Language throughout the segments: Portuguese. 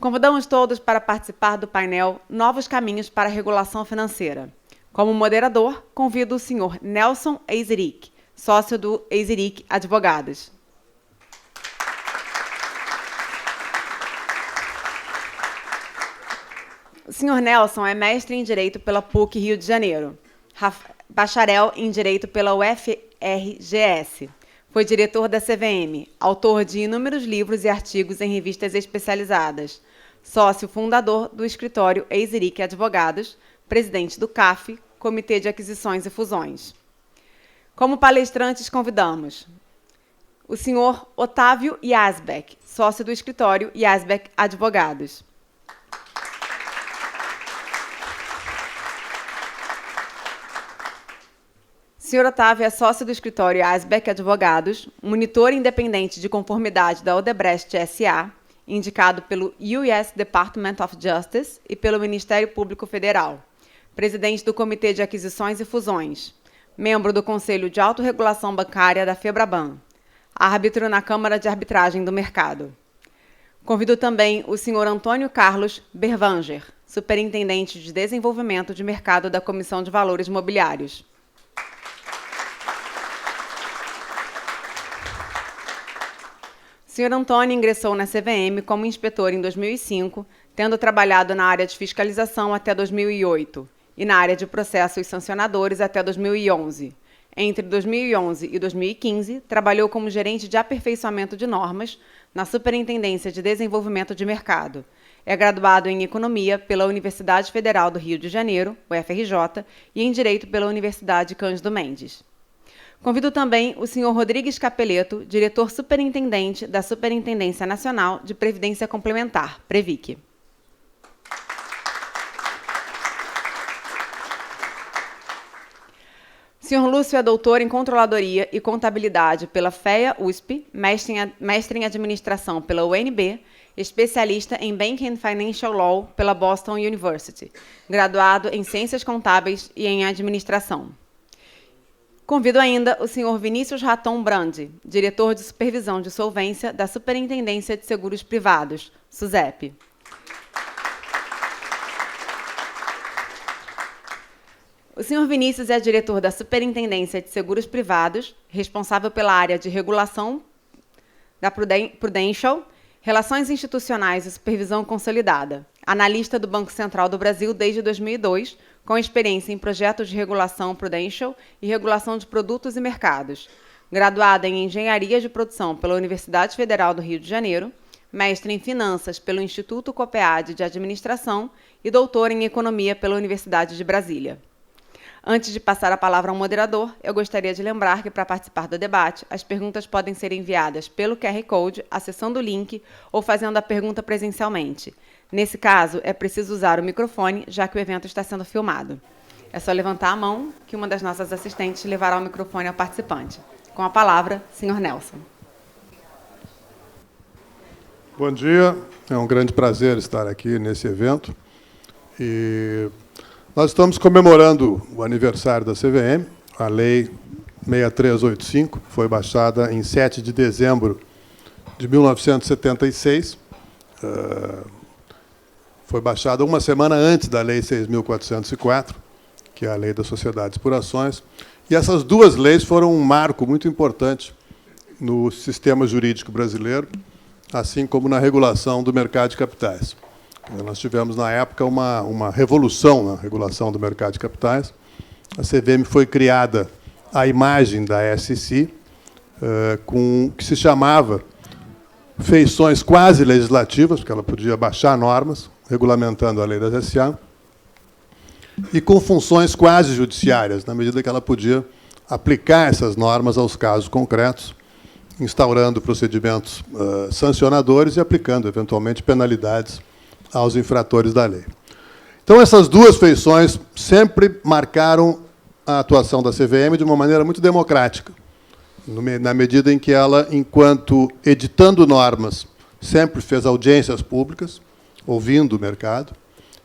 Convidamos todos para participar do painel Novos Caminhos para a Regulação Financeira. Como moderador, convido o senhor Nelson Eizeric, sócio do Eizeric Advogados. O senhor Nelson é mestre em Direito pela PUC Rio de Janeiro, bacharel em Direito pela UFRGS. Foi diretor da CVM, autor de inúmeros livros e artigos em revistas especializadas, sócio fundador do escritório Eizeric Advogados, presidente do CAF, Comitê de Aquisições e Fusões. Como palestrantes, convidamos o senhor Otávio Yazbek, sócio do escritório Yazbek Advogados. O senhor Otávio é sócio do escritório Yazbek Advogados, monitor independente de conformidade da Odebrecht S.A., indicado pelo US Department of Justice e pelo Ministério Público Federal, presidente do Comitê de Aquisições e Fusões, membro do Conselho de Autorregulação Bancária da FEBRABAN, árbitro na Câmara de Arbitragem do Mercado. Convido também o senhor Antônio Carlos Bervanger, superintendente de Desenvolvimento de Mercado da Comissão de Valores Mobiliários. O senhor Antônio ingressou na CVM como inspetor em 2005, tendo trabalhado na área de fiscalização até 2008 e na área de processos sancionadores até 2011. Entre 2011 e 2015, trabalhou como gerente de aperfeiçoamento de normas na Superintendência de Desenvolvimento de Mercado. É graduado em Economia pela Universidade Federal do Rio de Janeiro, UFRJ, e em Direito pela Universidade Cândido Mendes. Convido também o senhor Rodrigues Capeleto, diretor superintendente da Superintendência Nacional de Previdência Complementar, Previc. O senhor Lúcio é doutor em Controladoria e Contabilidade pela FEA-USP, mestre em Administração pela UNB, especialista em Banking and Financial Law pela Boston University, graduado em Ciências Contábeis e em Administração. Convido ainda o senhor Vinícius Raton Brandi, diretor de Supervisão de Solvência da Superintendência de Seguros Privados, SUSEP. O senhor Vinícius é diretor da Superintendência de Seguros Privados, responsável pela área de regulação da Prudential, Relações Institucionais e Supervisão Consolidada, analista do Banco Central do Brasil desde 2002, com experiência em projetos de regulação Prudential e regulação de produtos e mercados. Graduada em Engenharia de Produção pela Universidade Federal do Rio de Janeiro, mestre em Finanças pelo Instituto COPEAD de Administração e doutor em Economia pela Universidade de Brasília. Antes de passar a palavra ao moderador, eu gostaria de lembrar que, para participar do debate, as perguntas podem ser enviadas pelo QR Code, acessando o link ou fazendo a pergunta presencialmente. Nesse caso, é preciso usar o microfone, já que o evento está sendo filmado. É só levantar a mão que uma das nossas assistentes levará o microfone ao participante. Com a palavra, senhor Nelson. Bom dia, é um grande prazer estar aqui nesse evento. E nós estamos comemorando o aniversário da CVM, a Lei 6385, foi baixada em 7 de dezembro de 1976. Foi baixada uma semana antes da Lei 6.404, que é a Lei das Sociedades por Ações. E essas duas leis foram um marco muito importante no sistema jurídico brasileiro, assim como na regulação do mercado de capitais. Nós tivemos, na época, uma revolução na regulação do mercado de capitais. A CVM foi criada à imagem da SEC, com o que se chamava feições quase legislativas, porque ela podia baixar normas, regulamentando a lei das SA, e com funções quase judiciárias, na medida que ela podia aplicar essas normas aos casos concretos, instaurando procedimentos sancionadores e aplicando, eventualmente, penalidades aos infratores da lei. Então, essas duas feições sempre marcaram a atuação da CVM de uma maneira muito democrática, na medida em que ela, enquanto editando normas, sempre fez audiências públicas, ouvindo o mercado,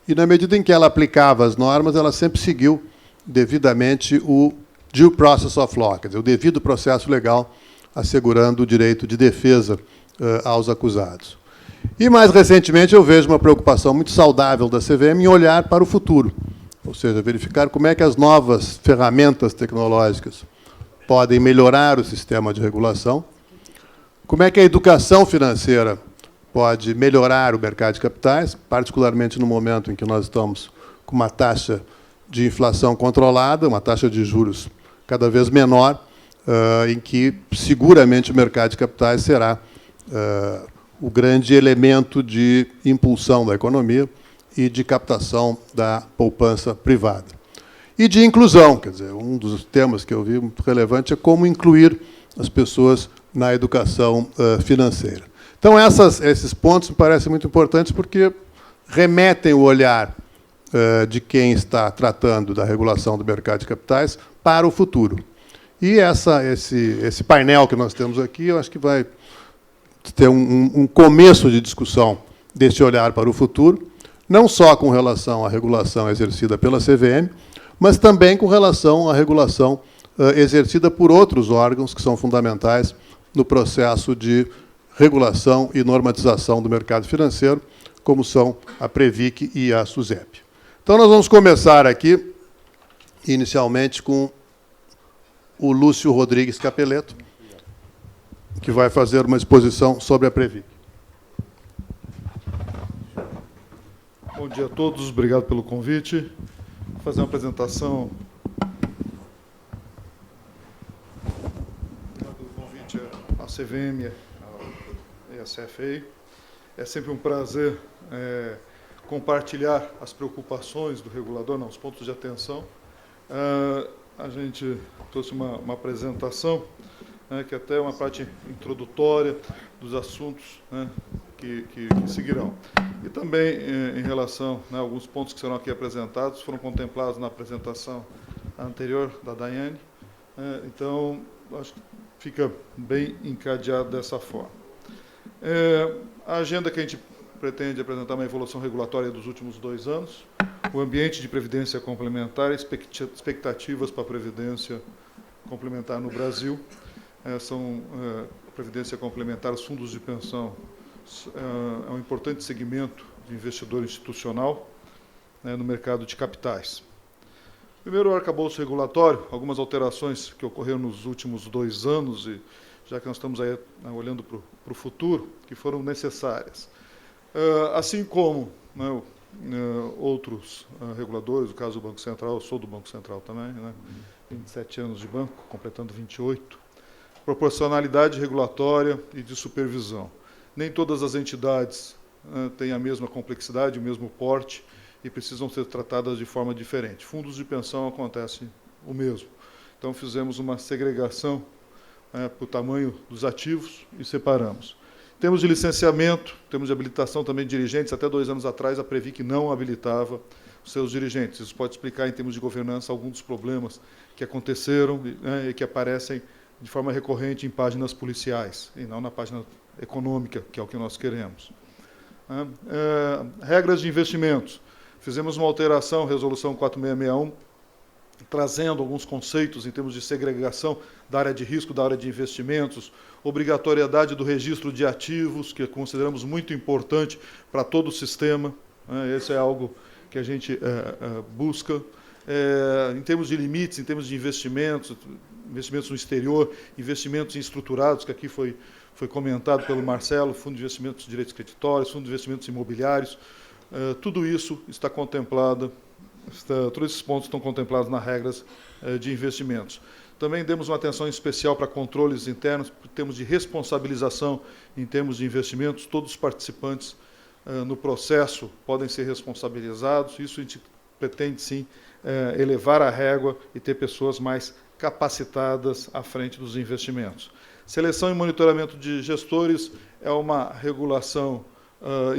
e, na medida em que ela aplicava as normas, ela sempre seguiu devidamente o due process of law, quer dizer, o devido processo legal, assegurando o direito de defesa aos acusados. E, mais recentemente, eu vejo uma preocupação muito saudável da CVM em olhar para o futuro, ou seja, verificar como é que as novas ferramentas tecnológicas podem melhorar o sistema de regulação, como é que a educação financeira pode melhorar o mercado de capitais, particularmente no momento em que nós estamos com uma taxa de inflação controlada, uma taxa de juros cada vez menor, em que seguramente o mercado de capitais será o grande elemento de impulsão da economia e de captação da poupança privada. E de inclusão, quer dizer, um dos temas que eu vi muito relevante é como incluir as pessoas na educação financeira. Então, esses pontos me parecem muito importantes porque remetem o olhar de quem está tratando da regulação do mercado de capitais para o futuro. E esse painel que nós temos aqui, eu acho que vai ter um começo de discussão desse olhar para o futuro, não só com relação à regulação exercida pela CVM, mas também com relação à regulação exercida por outros órgãos que são fundamentais no processo de regulação e normatização do mercado financeiro, como são a Previc e a SUSEP. Então, nós vamos começar aqui, inicialmente, com o Lúcio Rodrigues Capeleto, que vai fazer uma exposição sobre a Previc. Bom dia a todos, obrigado pelo convite. Vou fazer uma apresentação. Obrigado pelo convite à CVM e à CFA. É sempre um prazer compartilhar as preocupações do regulador, os pontos de atenção. A gente trouxe uma apresentação, que até é uma parte introdutória dos assuntos que seguirão. E também, em relação a alguns pontos que serão aqui apresentados, foram contemplados na apresentação anterior da Daiane. Então, acho que fica bem encadeado dessa forma. A agenda que a gente pretende apresentar uma evolução regulatória dos últimos 2 anos, o ambiente de previdência complementar, expectativas para a previdência complementar no Brasil. São previdência complementar, os fundos de pensão é um importante segmento de investidor institucional no mercado de capitais. Primeiro, o arcabouço regulatório, algumas alterações que ocorreram nos últimos 2 anos, e já que nós estamos aí olhando para o futuro, que foram necessárias. Assim como outros reguladores, o caso do Banco Central, eu sou do Banco Central também, 27 anos de banco, completando 28, proporcionalidade regulatória e de supervisão. Nem todas as entidades têm a mesma complexidade, o mesmo porte, e precisam ser tratadas de forma diferente. Fundos de pensão acontece o mesmo. Então, fizemos uma segregação por tamanho dos ativos e separamos. Em termos de licenciamento, temos de habilitação também de dirigentes. Até 2 anos atrás, a Previc não habilitava os seus dirigentes. Isso pode explicar, em termos de governança, alguns dos problemas que aconteceram e que aparecem de forma recorrente em páginas policiais, e não na página econômica, que é o que nós queremos. Regras de investimentos. Fizemos uma alteração, resolução 4661, trazendo alguns conceitos em termos de segregação da área de risco, da área de investimentos, obrigatoriedade do registro de ativos, que consideramos muito importante para todo o sistema. Esse é algo que a gente busca. Em termos de limites, em termos de investimentos no exterior, investimentos estruturados, que aqui foi comentado pelo Marcelo, Fundo de Investimentos de Direitos Creditórios, Fundo de Investimentos Imobiliários, tudo isso está contemplado, todos esses pontos estão contemplados nas regras de investimentos. Também demos uma atenção especial para controles internos, em termos de responsabilização, em termos de investimentos, todos os participantes no processo podem ser responsabilizados. Isso a gente pretende, sim, elevar a régua e ter pessoas mais capacitadas à frente dos investimentos. Seleção e monitoramento de gestores é uma regulação,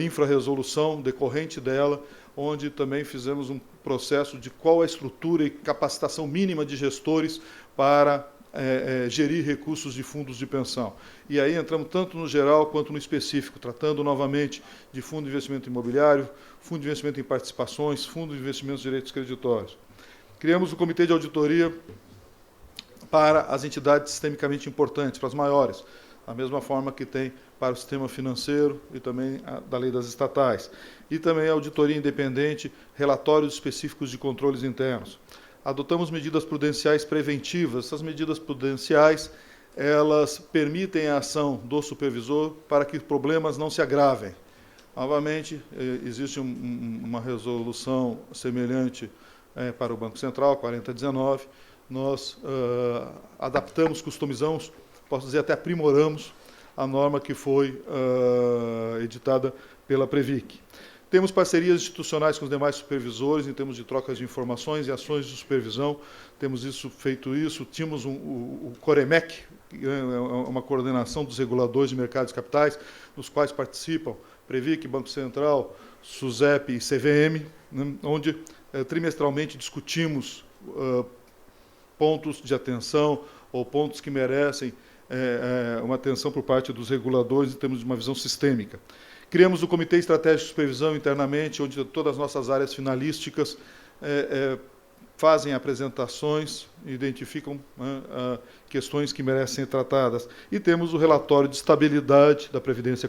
infrarresolução decorrente dela, onde também fizemos um processo de qual a estrutura e capacitação mínima de gestores para gerir recursos de fundos de pensão. E aí entramos tanto no geral quanto no específico, tratando novamente de fundo de investimento imobiliário, fundo de investimento em participações, fundo de investimentos de direitos creditórios. Criamos o comitê de auditoria para as entidades sistemicamente importantes, para as maiores, da mesma forma que tem para o sistema financeiro e também da lei das estatais. E também auditoria independente, relatórios específicos de controles internos. Adotamos medidas prudenciais preventivas. Essas medidas prudenciais, elas permitem a ação do supervisor para que problemas não se agravem. Novamente, existe uma resolução semelhante para o Banco Central, 4019. Nós adaptamos, customizamos, posso dizer até aprimoramos a norma que foi editada pela Previc. Temos parcerias institucionais com os demais supervisores em termos de trocas de informações e ações de supervisão. Temos feito isso. Tínhamos o Coremec, uma coordenação dos reguladores de mercados de capitais, nos quais participam Previc, Banco Central, SUSEP e CVM, né, onde trimestralmente discutimos pontos de atenção ou pontos que merecem uma atenção por parte dos reguladores em termos de uma visão sistêmica. Criamos o Comitê Estratégico de Supervisão internamente, onde todas as nossas áreas finalísticas fazem apresentações, identificam questões que merecem ser tratadas. E temos o relatório de estabilidade da Previdência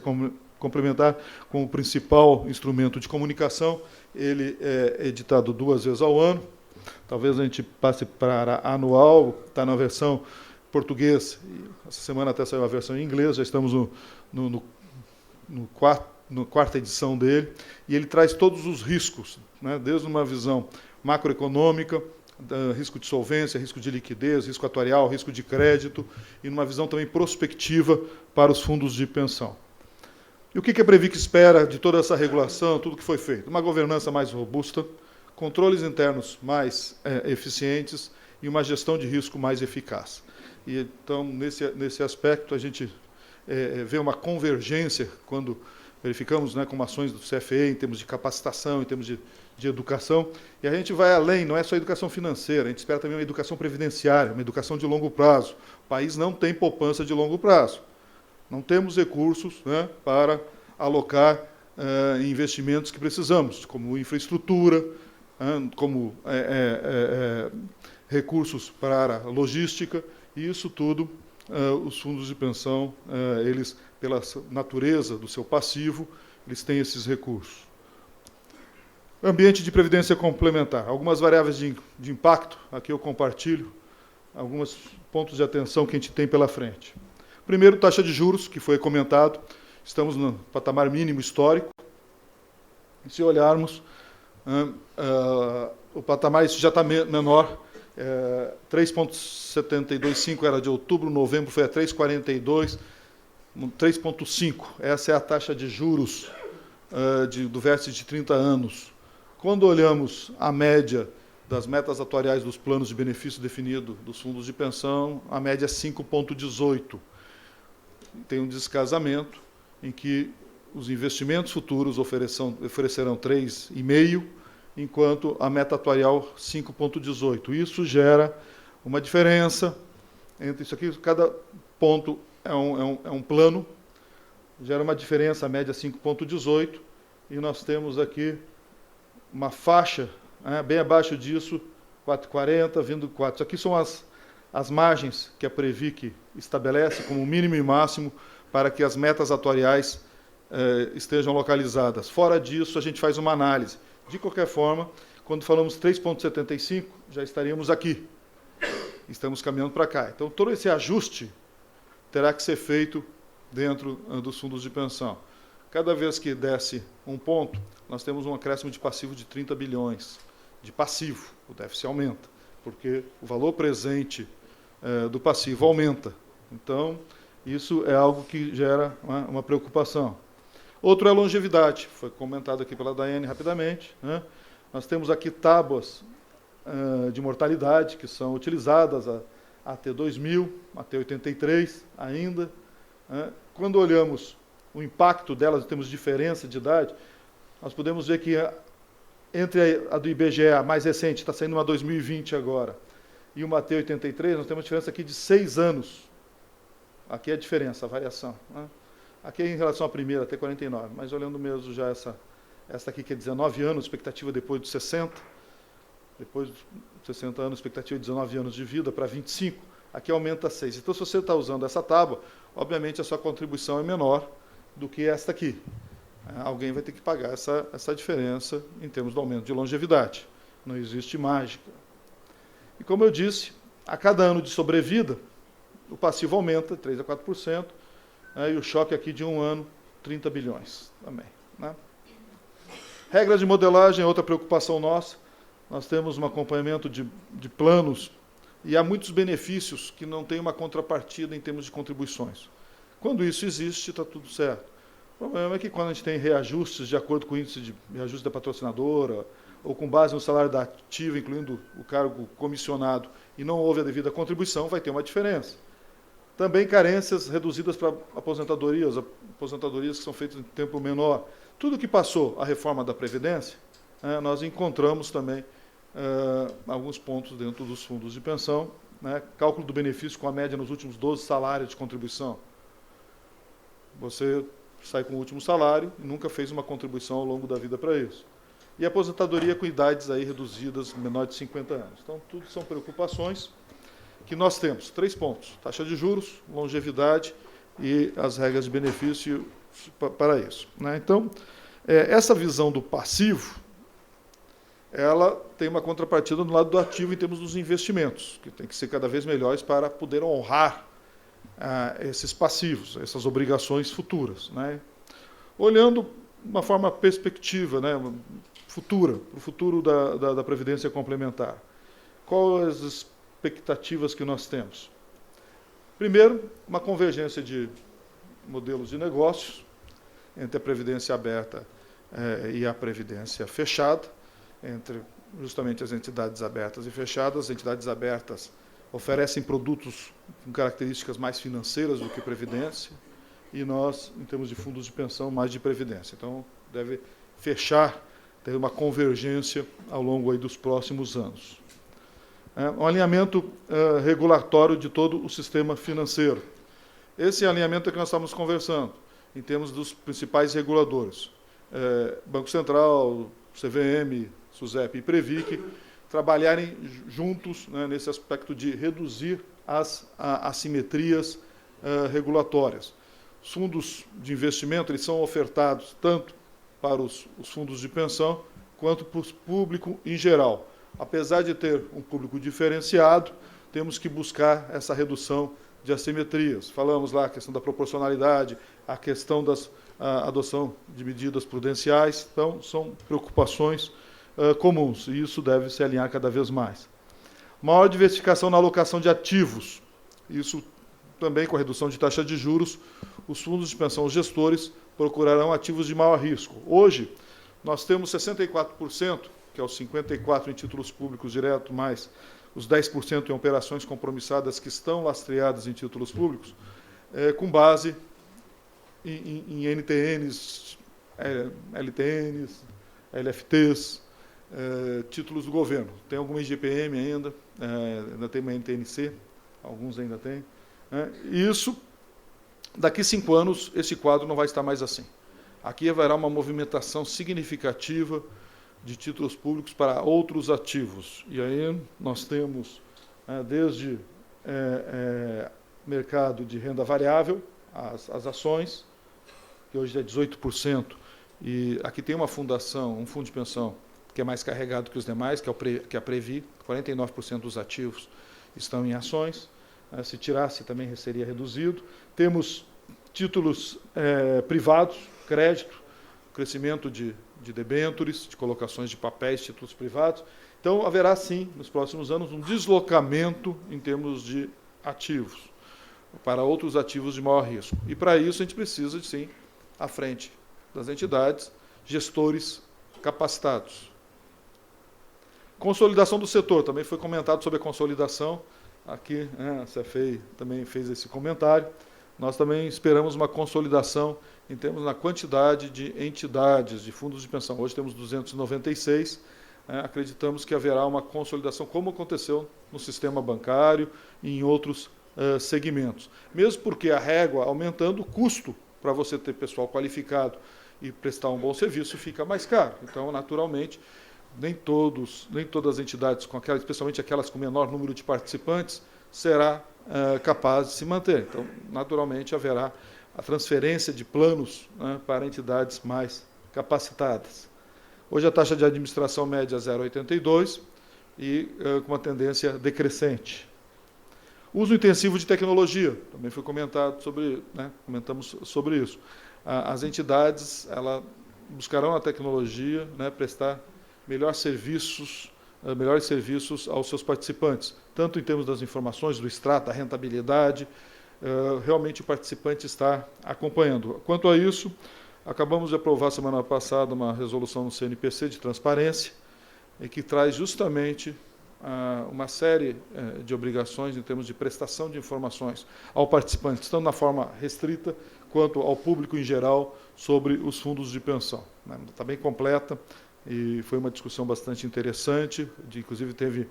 Complementar como principal instrumento de comunicação. Ele é editado 2 vezes ao ano. Talvez a gente passe para anual, está na versão português. Essa semana até saiu a versão em inglês, já estamos na quarta edição dele, e ele traz todos os riscos, né, desde uma visão macroeconômica, risco de solvência, risco de liquidez, risco atuarial, risco de crédito, e numa visão também prospectiva para os fundos de pensão. E o que a Previc espera de toda essa regulação, tudo que foi feito? Uma governança mais robusta, controles internos mais eficientes e uma gestão de risco mais eficaz. E, então, nesse aspecto, a gente vê uma convergência quando verificamos, né, como ações do CFE em termos de capacitação, em termos de educação, e a gente vai além, não é só educação financeira, a gente espera também uma educação previdenciária, uma educação de longo prazo. O país não tem poupança de longo prazo. Não temos recursos, né, para alocar investimentos que precisamos, como infraestrutura, como recursos para a logística, e isso tudo, os fundos de pensão, eles, pela natureza do seu passivo, eles têm esses recursos. Ambiente de previdência complementar. Algumas variáveis de impacto, aqui eu compartilho, alguns pontos de atenção que a gente tem pela frente. Primeiro, taxa de juros, que foi comentado, estamos no patamar mínimo histórico. Se olharmos, o patamar isso já está menor, 3,725 era de outubro, novembro foi a 3,42, 3,5. Essa é a taxa de juros do vértice de 30 anos. Quando olhamos a média das metas atuariais dos planos de benefício definido dos fundos de pensão, a média é 5,18. Tem um descasamento em que os investimentos futuros oferecerão 3,5, enquanto a meta atuarial 5,18. Isso gera uma diferença entre isso aqui, cada ponto é um plano, gera uma diferença, a média 5,18, e nós temos aqui uma faixa bem abaixo disso, 4,40, vindo 4. Isso aqui são as margens que a Previc estabelece como mínimo e máximo para que as metas atuariais estejam localizadas. Fora disso, a gente faz uma análise. De qualquer forma, quando falamos 3,75, já estaríamos aqui. Estamos caminhando para cá. Então, todo esse ajuste terá que ser feito dentro dos fundos de pensão. Cada vez que desce um ponto, nós temos um acréscimo de passivo de 30 bilhões. De passivo, o déficit aumenta, porque o valor presente do passivo aumenta. Então, isso é algo que gera uma preocupação. Outro é a longevidade, foi comentado aqui pela Daiane rapidamente, né? Nós temos aqui tábuas de mortalidade que são utilizadas até 2000, até 83 ainda. Quando olhamos o impacto delas, temos diferença de idade, nós podemos ver que entre a do IBGE, a mais recente, está saindo uma 2020 agora, e uma T83, nós temos uma diferença aqui de 6 anos. Aqui é a diferença, a variação, né? Aqui é em relação à primeira, T49, mas olhando mesmo já essa aqui que é 19 anos, expectativa depois dos 60, depois dos 60 anos, expectativa de 19 anos de vida para 25, aqui aumenta 6. Então, se você está usando essa tábua, obviamente a sua contribuição é menor do que esta aqui. Alguém vai ter que pagar essa diferença em termos do aumento de longevidade. Não existe mágica. E, como eu disse, a cada ano de sobrevida, o passivo aumenta 3% a 4%, e o choque aqui de um ano, 30 bilhões também. Né? Regras de modelagem é outra preocupação nossa. Nós temos um acompanhamento de planos e há muitos benefícios que não têm uma contrapartida em termos de contribuições. Quando isso existe, está tudo certo. O problema é que quando a gente tem reajustes de acordo com o índice de reajuste da patrocinadora, ou com base no salário da ativa, incluindo o cargo comissionado, e não houve a devida contribuição, vai ter uma diferença. Também carências reduzidas para aposentadorias que são feitas em tempo menor. Tudo que passou a reforma da Previdência, nós encontramos também alguns pontos dentro dos fundos de pensão, né? Cálculo do benefício com a média nos últimos 12 salários de contribuição. Você sai com o último salário e nunca fez uma contribuição ao longo da vida para isso. E aposentadoria com idades aí reduzidas, menor de 50 anos. Então, tudo são preocupações que nós temos. 3 pontos: taxa de juros, longevidade e as regras de benefício para isso. Né? Então, essa visão do passivo, ela tem uma contrapartida no lado do ativo em termos dos investimentos, que tem que ser cada vez melhores para poder honrar esses passivos, essas obrigações futuras. Né? Olhando de uma forma perspectiva, né, futura, para o futuro da Previdência Complementar. Quais as expectativas que nós temos? Primeiro, uma convergência de modelos de negócios entre a Previdência aberta e a Previdência fechada, entre justamente as entidades abertas e fechadas. As entidades abertas oferecem produtos com características mais financeiras do que previdência, e nós, em termos de fundos de pensão, mais de previdência. Então, deve fechar, ter uma convergência ao longo aí dos próximos anos. Um alinhamento regulatório de todo o sistema financeiro. Esse alinhamento é que nós estamos conversando, em termos dos principais reguladores. Banco Central, CVM, SUSEP e Previc, trabalharem juntos, né, nesse aspecto de reduzir as assimetrias regulatórias. Os fundos de investimento, eles são ofertados tanto para os fundos de pensão quanto para o público em geral. Apesar de ter um público diferenciado, temos que buscar essa redução de assimetrias. Falamos lá a questão da proporcionalidade, a questão da adoção de medidas prudenciais. Então, são preocupações comuns, e isso deve se alinhar cada vez mais. Maior diversificação na alocação de ativos. Isso também com a redução de taxa de juros, os fundos de pensão, os gestores, procurarão ativos de maior risco. Hoje, nós temos 64%, que é os 54% em títulos públicos direto, mais os 10% em operações compromissadas que estão lastreadas em títulos públicos, com base em NTNs, LTNs, LFTs, títulos do governo. Tem alguma IGPM ainda tem uma NTNC, alguns ainda têm. E isso, daqui a 5 anos, esse quadro não vai estar mais assim. Aqui haverá uma movimentação significativa de títulos públicos para outros ativos. E aí nós temos, desde mercado de renda variável, as ações, que hoje é 18%, e aqui tem uma fundação, um fundo de pensão, que é mais carregado que os demais, que é a Previ, 49% dos ativos estão em ações. Se tirasse, também seria reduzido. Temos títulos privados, crédito, crescimento de debêntures, de colocações de papéis, títulos privados. Então, haverá, sim, nos próximos anos, um deslocamento em termos de ativos, para outros ativos de maior risco. E, para isso, a gente precisa, sim, à frente das entidades, gestores capacitados. Consolidação do setor. Também foi comentado sobre a consolidação. Aqui, a CFEI também fez esse comentário. Nós também esperamos uma consolidação em termos na quantidade de entidades, de fundos de pensão. Hoje temos 296. Acreditamos que haverá uma consolidação, como aconteceu no sistema bancário e em outros segmentos. Mesmo porque a régua, aumentando, o custo para você ter pessoal qualificado e prestar um bom serviço fica mais caro. Então, naturalmente, nem todas as entidades, especialmente aquelas com menor número de participantes, será capaz de se manter. Então, naturalmente, haverá a transferência de planos, né, para entidades mais capacitadas. Hoje a taxa de administração média é 0,82 e com uma tendência decrescente. Uso intensivo de tecnologia, também foi comentado sobre, né, comentamos sobre isso. As entidades buscarão a tecnologia, né, prestar melhores serviços aos seus participantes, tanto em termos das informações, do extrato, da rentabilidade, realmente o participante está acompanhando. Quanto a isso, acabamos de aprovar semana passada uma resolução no CNPC de transparência, que traz justamente uma série de obrigações em termos de prestação de informações ao participante, tanto na forma restrita quanto ao público em geral, sobre os fundos de pensão. Está bem completa e foi uma discussão bastante interessante, inclusive teve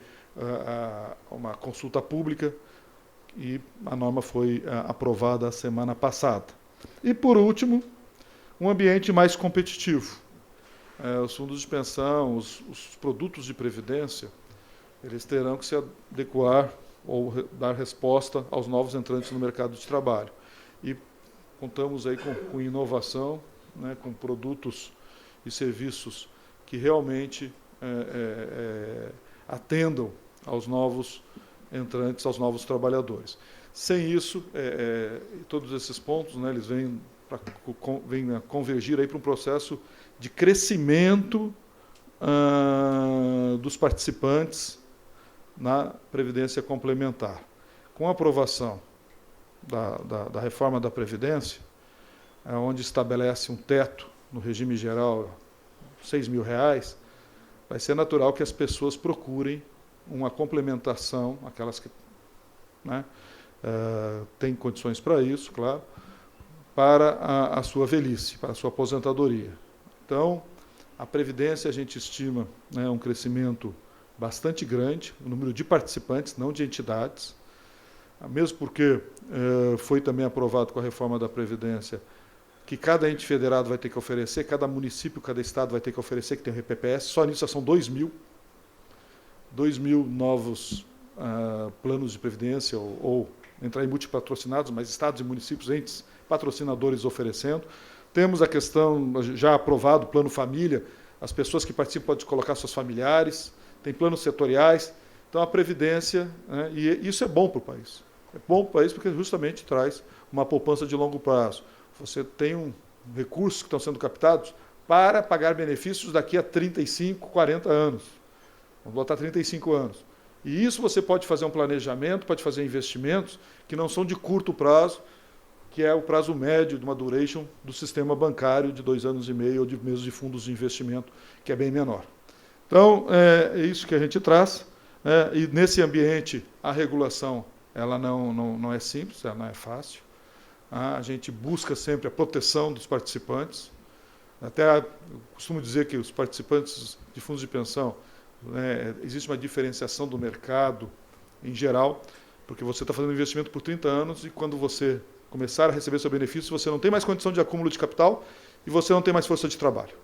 uma consulta pública e a norma foi aprovada a semana passada. E, por último, um ambiente mais competitivo. Os fundos de pensão, os produtos de previdência, eles terão que se adequar ou dar resposta aos novos entrantes no mercado de trabalho. E contamos aí com inovação, né, com produtos e serviços que realmente atendam aos novos entrantes, aos novos trabalhadores. Sem isso, todos esses pontos, né, eles vêm a convergir para um processo de crescimento dos participantes na Previdência Complementar. Com a aprovação da reforma da Previdência, onde estabelece um teto no regime geral, R$6.000, vai ser natural que as pessoas procurem uma complementação, aquelas que, né, têm condições para isso, claro, para a sua velhice, para a sua aposentadoria. Então, a Previdência, a gente estima, né, um crescimento bastante grande, o número de participantes, não de entidades, mesmo porque foi também aprovado com a reforma da Previdência que cada ente federado vai ter que oferecer, cada município, cada estado vai ter que oferecer, que tem o RPPS, só nisso são 2.000 novos planos de previdência, ou entrar em multipatrocinados, mas estados e municípios, entes patrocinadores oferecendo. Temos a questão, já aprovado, plano família, as pessoas que participam podem colocar seus familiares, tem planos setoriais. Então, a Previdência, né, e isso é bom para o país. É bom para o país porque justamente traz uma poupança de longo prazo. Você tem recursos que estão sendo captados para pagar benefícios daqui a 35, 40 anos. Vamos botar 35 anos. E isso você pode fazer um planejamento, pode fazer investimentos que não são de curto prazo, que é o prazo médio de uma duration do sistema bancário de 2 anos e meio, ou de mesmo de fundos de investimento, que é bem menor. Então, é isso que a gente traz. E nesse ambiente, a regulação ela não é simples, ela não é fácil. A gente busca sempre a proteção dos participantes. Até eu costumo dizer que os participantes de fundos de pensão, existe uma diferenciação do mercado em geral, porque você está fazendo investimento por 30 anos e quando você começar a receber seu benefício, você não tem mais condição de acúmulo de capital e você não tem mais força de trabalho.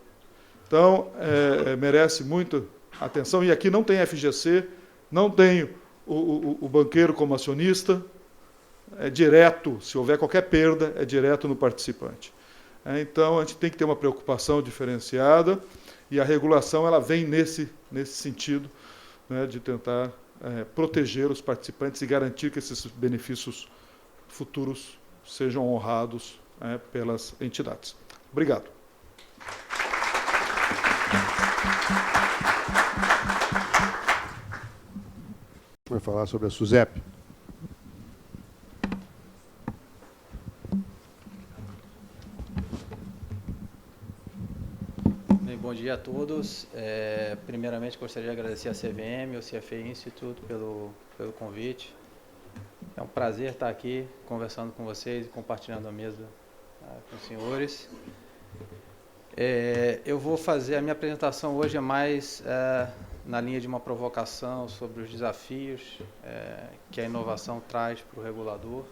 Então, merece muita atenção. E aqui não tem FGC, não tem o banqueiro como acionista, é direto, se houver qualquer perda, é direto no participante. Então, a gente tem que ter uma preocupação diferenciada e a regulação ela vem nesse sentido, né, de tentar proteger os participantes e garantir que esses benefícios futuros sejam honrados pelas entidades. Obrigado. Vai falar sobre a SUSEP. Bem, bom dia a todos. Primeiramente, gostaria de agradecer a CVM, ao CFA Instituto pelo convite. É um prazer estar aqui conversando com vocês e compartilhando a mesa com os senhores. Eu vou fazer, a minha apresentação hoje é mais na linha de uma provocação sobre os desafios que a inovação traz para o regulador.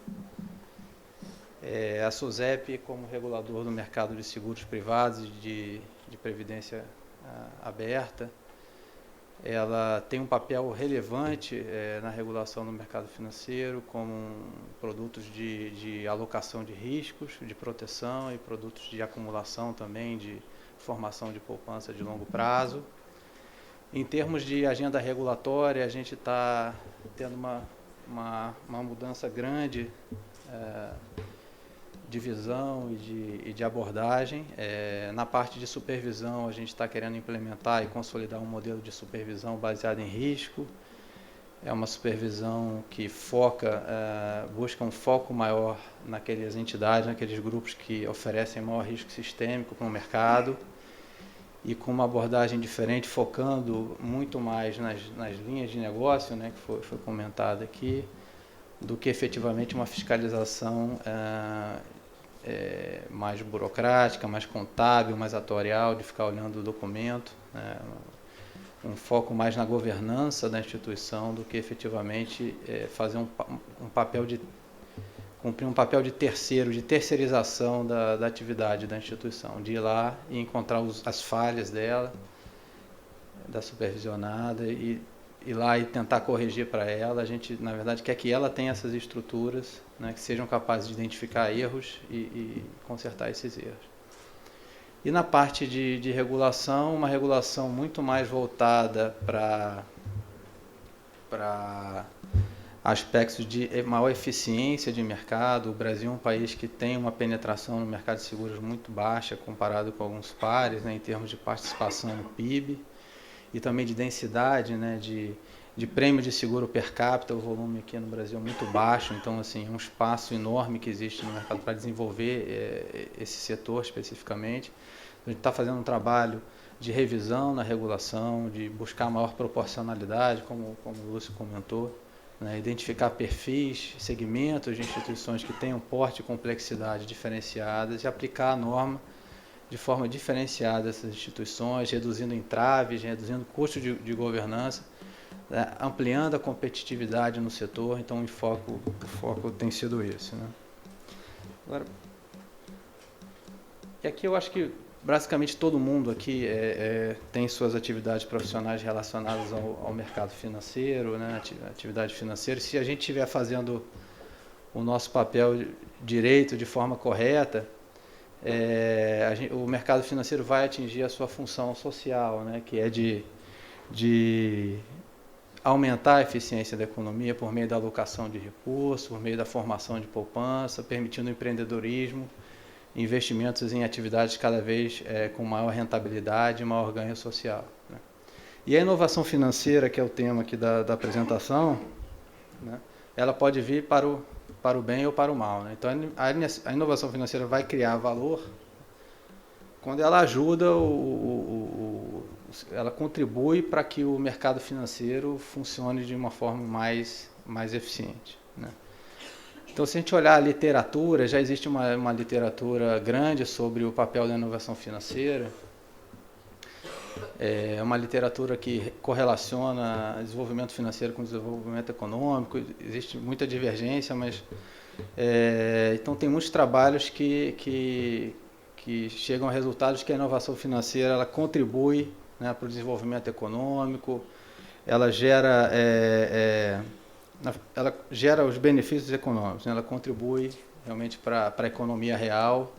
A SUSEP, como regulador do mercado de seguros privados e de previdência aberta, ela tem um papel relevante na regulação do mercado financeiro, como produtos de alocação de riscos, de proteção e produtos de acumulação também, de formação de poupança de longo prazo. Em termos de agenda regulatória, a gente está tendo uma mudança grande de visão e de abordagem. Na parte de supervisão, a gente está querendo implementar e consolidar um modelo de supervisão baseado em risco. É uma supervisão que busca um foco maior naquelas entidades, naqueles grupos que oferecem maior risco sistêmico para o mercado, e com uma abordagem diferente, focando muito mais nas linhas de negócio, né, que foi comentado aqui, do que efetivamente uma fiscalização mais burocrática, mais contábil, mais atuarial, de ficar olhando o documento, né, um foco mais na governança da instituição do que efetivamente fazer cumprir um papel de terceiro, de terceirização da atividade da instituição, de ir lá e encontrar as falhas dela, da supervisionada, e ir lá e tentar corrigir para ela. A gente, na verdade, quer que ela tenha essas estruturas, né, que sejam capazes de identificar erros e consertar esses erros. E na parte de regulação, uma regulação muito mais voltada para aspectos de maior eficiência de mercado. O Brasil é um país que tem uma penetração no mercado de seguros muito baixa comparado com alguns pares, né, em termos de participação no PIB e também de densidade, né, de prêmio de seguro per capita. O volume aqui no Brasil é muito baixo, então assim, é um espaço enorme que existe no mercado para desenvolver esse setor especificamente. A gente está fazendo um trabalho de revisão na regulação, de buscar maior proporcionalidade, como o Lúcio comentou, né, identificar perfis, segmentos de instituições que tenham porte e complexidade diferenciadas e aplicar a norma de forma diferenciada essas instituições, reduzindo entraves, reduzindo custo de governança, né, ampliando a competitividade no setor. Então o foco tem sido esse, né? Agora, e aqui eu acho que basicamente todo mundo aqui tem suas atividades profissionais relacionadas ao mercado financeiro, né, atividade financeira. Se a gente estiver fazendo o nosso papel direito, de forma correta, o mercado financeiro vai atingir a sua função social, né, que é de aumentar a eficiência da economia por meio da alocação de recursos, por meio da formação de poupança, permitindo o empreendedorismo, investimentos em atividades cada vez com maior rentabilidade e maior ganho social, né? E a inovação financeira, que é o tema aqui da apresentação, né, ela pode vir para o bem ou para o mal, né? Então a inovação financeira vai criar valor quando ela ajuda, ela contribui para que o mercado financeiro funcione de uma forma mais eficiente, né? Então, se a gente olhar a literatura, já existe uma literatura grande sobre o papel da inovação financeira. É uma literatura que correlaciona desenvolvimento financeiro com desenvolvimento econômico. Existe muita divergência, mas então tem muitos trabalhos que chegam a resultados que a inovação financeira ela contribui, né, para o desenvolvimento econômico, ela gera os benefícios econômicos, né? Ela contribui realmente para a economia real,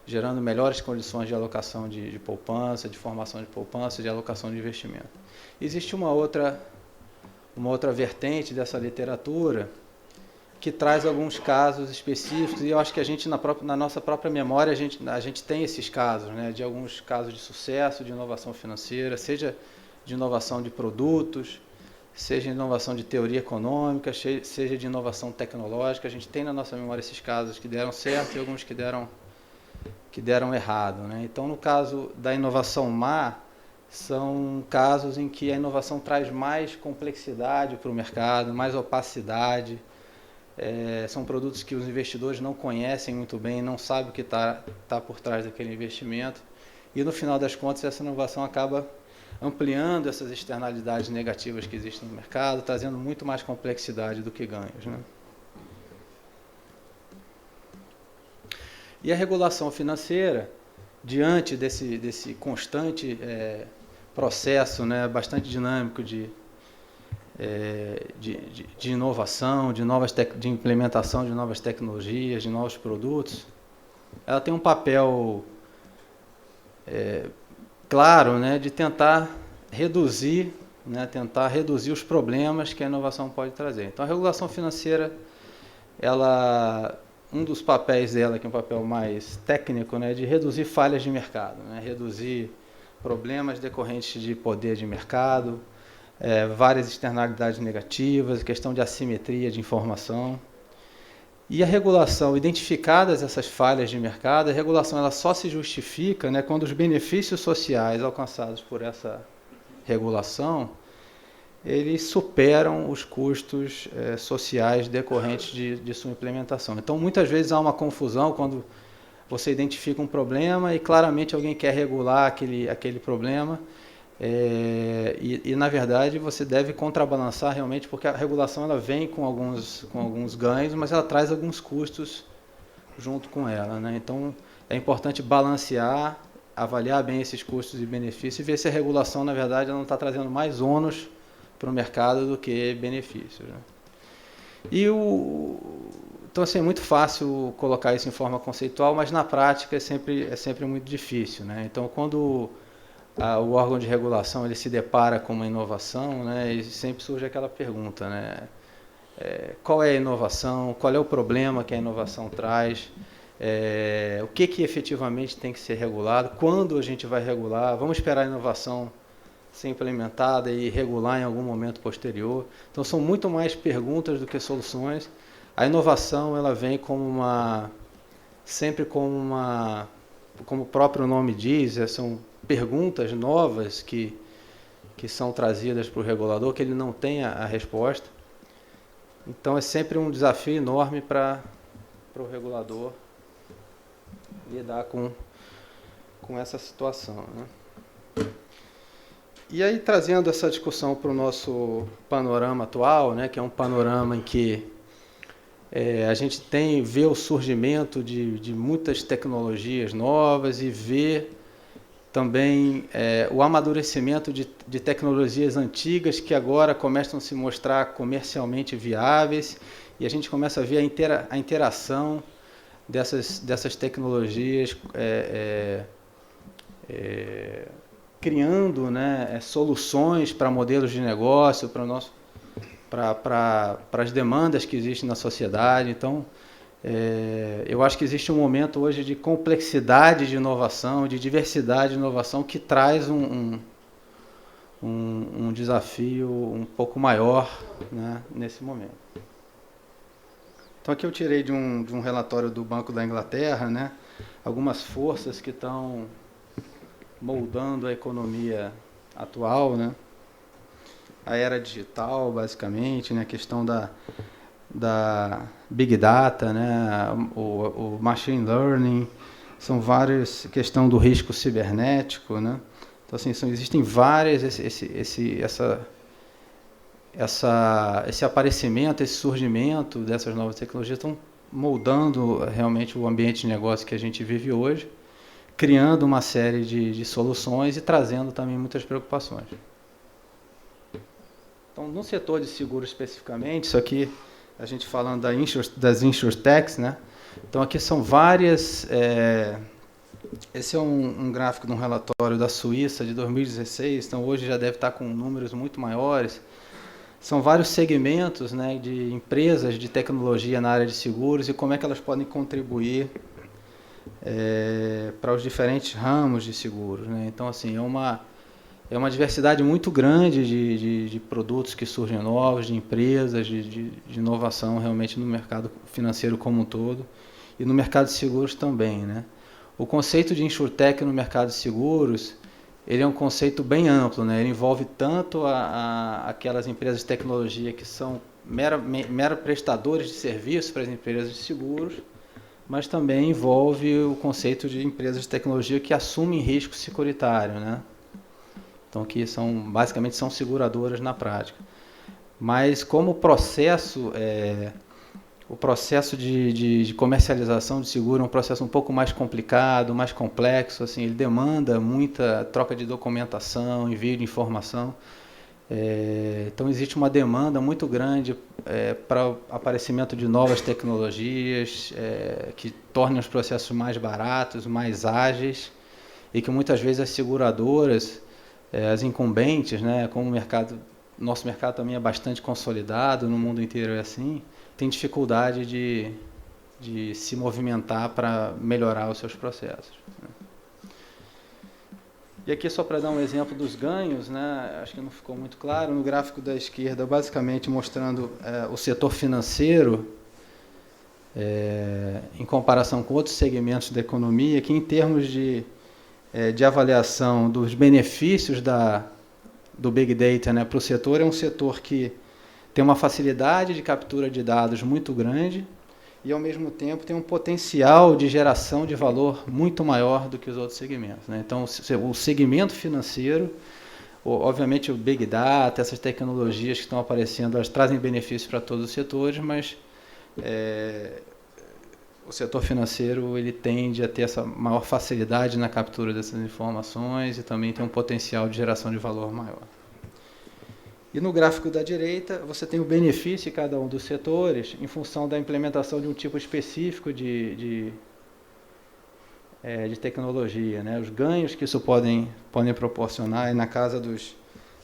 gerando melhores condições de alocação de poupança, de formação de poupança, de alocação de investimento. Existe uma outra vertente dessa literatura que traz alguns casos específicos, e eu acho que a gente, na nossa própria memória, a gente tem esses casos, né, de alguns casos de sucesso, de inovação financeira, seja de inovação de produtos, seja de inovação de teoria econômica, seja de inovação tecnológica. A gente tem na nossa memória esses casos que deram certo e alguns que deram errado, né? Então, no caso da inovação má, são casos em que a inovação traz mais complexidade para o mercado, mais opacidade. São produtos que os investidores não conhecem muito bem, não sabem o que está por trás daquele investimento. E, no final das contas, essa inovação acaba ampliando essas externalidades negativas que existem no mercado, trazendo muito mais complexidade do que ganhos, né? E a regulação financeira, diante desse constante processo, né, bastante dinâmico de inovação, de implementação de novas tecnologias, de novos produtos, ela tem um papel claro, né, de tentar reduzir os problemas que a inovação pode trazer. Então, a regulação financeira, um dos papéis dela, que é um papel mais técnico, né, é de reduzir falhas de mercado, né, reduzir problemas decorrentes de poder de mercado, várias externalidades negativas, questão de assimetria de informação. E a regulação, identificadas essas falhas de mercado, a regulação ela só se justifica, né, quando os benefícios sociais alcançados por essa regulação, eles superam os custos sociais decorrentes de sua implementação. Então, muitas vezes há uma confusão quando você identifica um problema e claramente alguém quer regular aquele problema, e na verdade você deve contrabalançar realmente, porque a regulação ela vem com alguns ganhos, mas ela traz alguns custos junto com ela, né? Então é importante balancear, avaliar bem esses custos e benefícios e ver se a regulação na verdade ela não está trazendo mais ônus para o mercado do que benefícios, né? Então assim, é muito fácil colocar isso em forma conceitual, mas na prática é sempre muito difícil, né? Então quando o órgão de regulação ele se depara com uma inovação, né, e sempre surge aquela pergunta, né, qual é a inovação, qual é o problema que a inovação traz, o que efetivamente tem que ser regulado, quando a gente vai regular, vamos esperar a inovação ser implementada e regular em algum momento posterior. Então são muito mais perguntas do que soluções. A inovação ela vem como como o próprio nome diz, são perguntas novas que são trazidas para o regulador, que ele não tem a resposta. Então é sempre um desafio enorme para o regulador lidar com essa situação, né? E aí, trazendo essa discussão para o nosso panorama atual, né, que é um panorama em que a gente vê o surgimento de muitas tecnologias novas e vê também o amadurecimento de tecnologias antigas que agora começam a se mostrar comercialmente viáveis, e a gente começa a ver a interação dessas tecnologias criando, né, soluções para modelos de negócio, para as demandas que existem na sociedade. Então, eu acho que existe um momento hoje de complexidade de inovação, de diversidade de inovação, que traz um desafio um pouco maior, né, nesse momento. Então, aqui eu tirei de um relatório do Banco da Inglaterra, né, algumas forças que estão moldando a economia atual, né, a era digital, basicamente, né, a questão da Big Data, né, o Machine Learning, são várias, questão do risco cibernético, né? Então, assim, existem várias, esse aparecimento, esse surgimento dessas novas tecnologias estão moldando realmente o ambiente de negócio que a gente vive hoje, criando uma série de soluções e trazendo também muitas preocupações. Então, no setor de seguro especificamente, isso aqui, a gente falando das InsurTechs, né? Então, aqui são várias... esse é um gráfico de um relatório da Suíça de 2016, então hoje já deve estar com números muito maiores. São vários segmentos, né, de empresas de tecnologia na área de seguros e como é que elas podem contribuir para os diferentes ramos de seguros, né? Então, assim, é uma diversidade muito grande de produtos que surgem novos, de empresas, de inovação realmente no mercado financeiro como um todo e no mercado de seguros também, né? O conceito de InsurTech no mercado de seguros, ele é um conceito bem amplo, né? Ele envolve tanto aquelas empresas de tecnologia que são mero prestadores de serviços para as empresas de seguros, mas também envolve o conceito de empresas de tecnologia que assumem risco securitário, né? Então, que basicamente são seguradoras na prática. Mas como o processo o processo de comercialização de seguro é um processo um pouco mais complicado, mais complexo, assim, ele demanda muita troca de documentação, envio de informação. Então existe uma demanda muito grande para o aparecimento de novas tecnologias que tornem os processos mais baratos, mais ágeis, e que muitas vezes as seguradoras, as incumbentes, né, como nosso mercado também é bastante consolidado, no mundo inteiro é assim, tem dificuldade de se movimentar para melhorar os seus processos. E aqui só para dar um exemplo dos ganhos, né, acho que não ficou muito claro, no gráfico da esquerda, basicamente mostrando o setor financeiro em comparação com outros segmentos da economia, que em termos de avaliação dos benefícios do Big Data, né, para o setor, é um setor que tem uma facilidade de captura de dados muito grande e, ao mesmo tempo, tem um potencial de geração de valor muito maior do que os outros segmentos, né? Então, o segmento financeiro, obviamente o Big Data, essas tecnologias que estão aparecendo, elas trazem benefícios para todos os setores, mas o setor financeiro ele tende a ter essa maior facilidade na captura dessas informações e também tem um potencial de geração de valor maior. E no gráfico da direita, você tem o benefício de cada um dos setores em função da implementação de um tipo específico de tecnologia, né? Os ganhos que isso podem proporcionar é na casa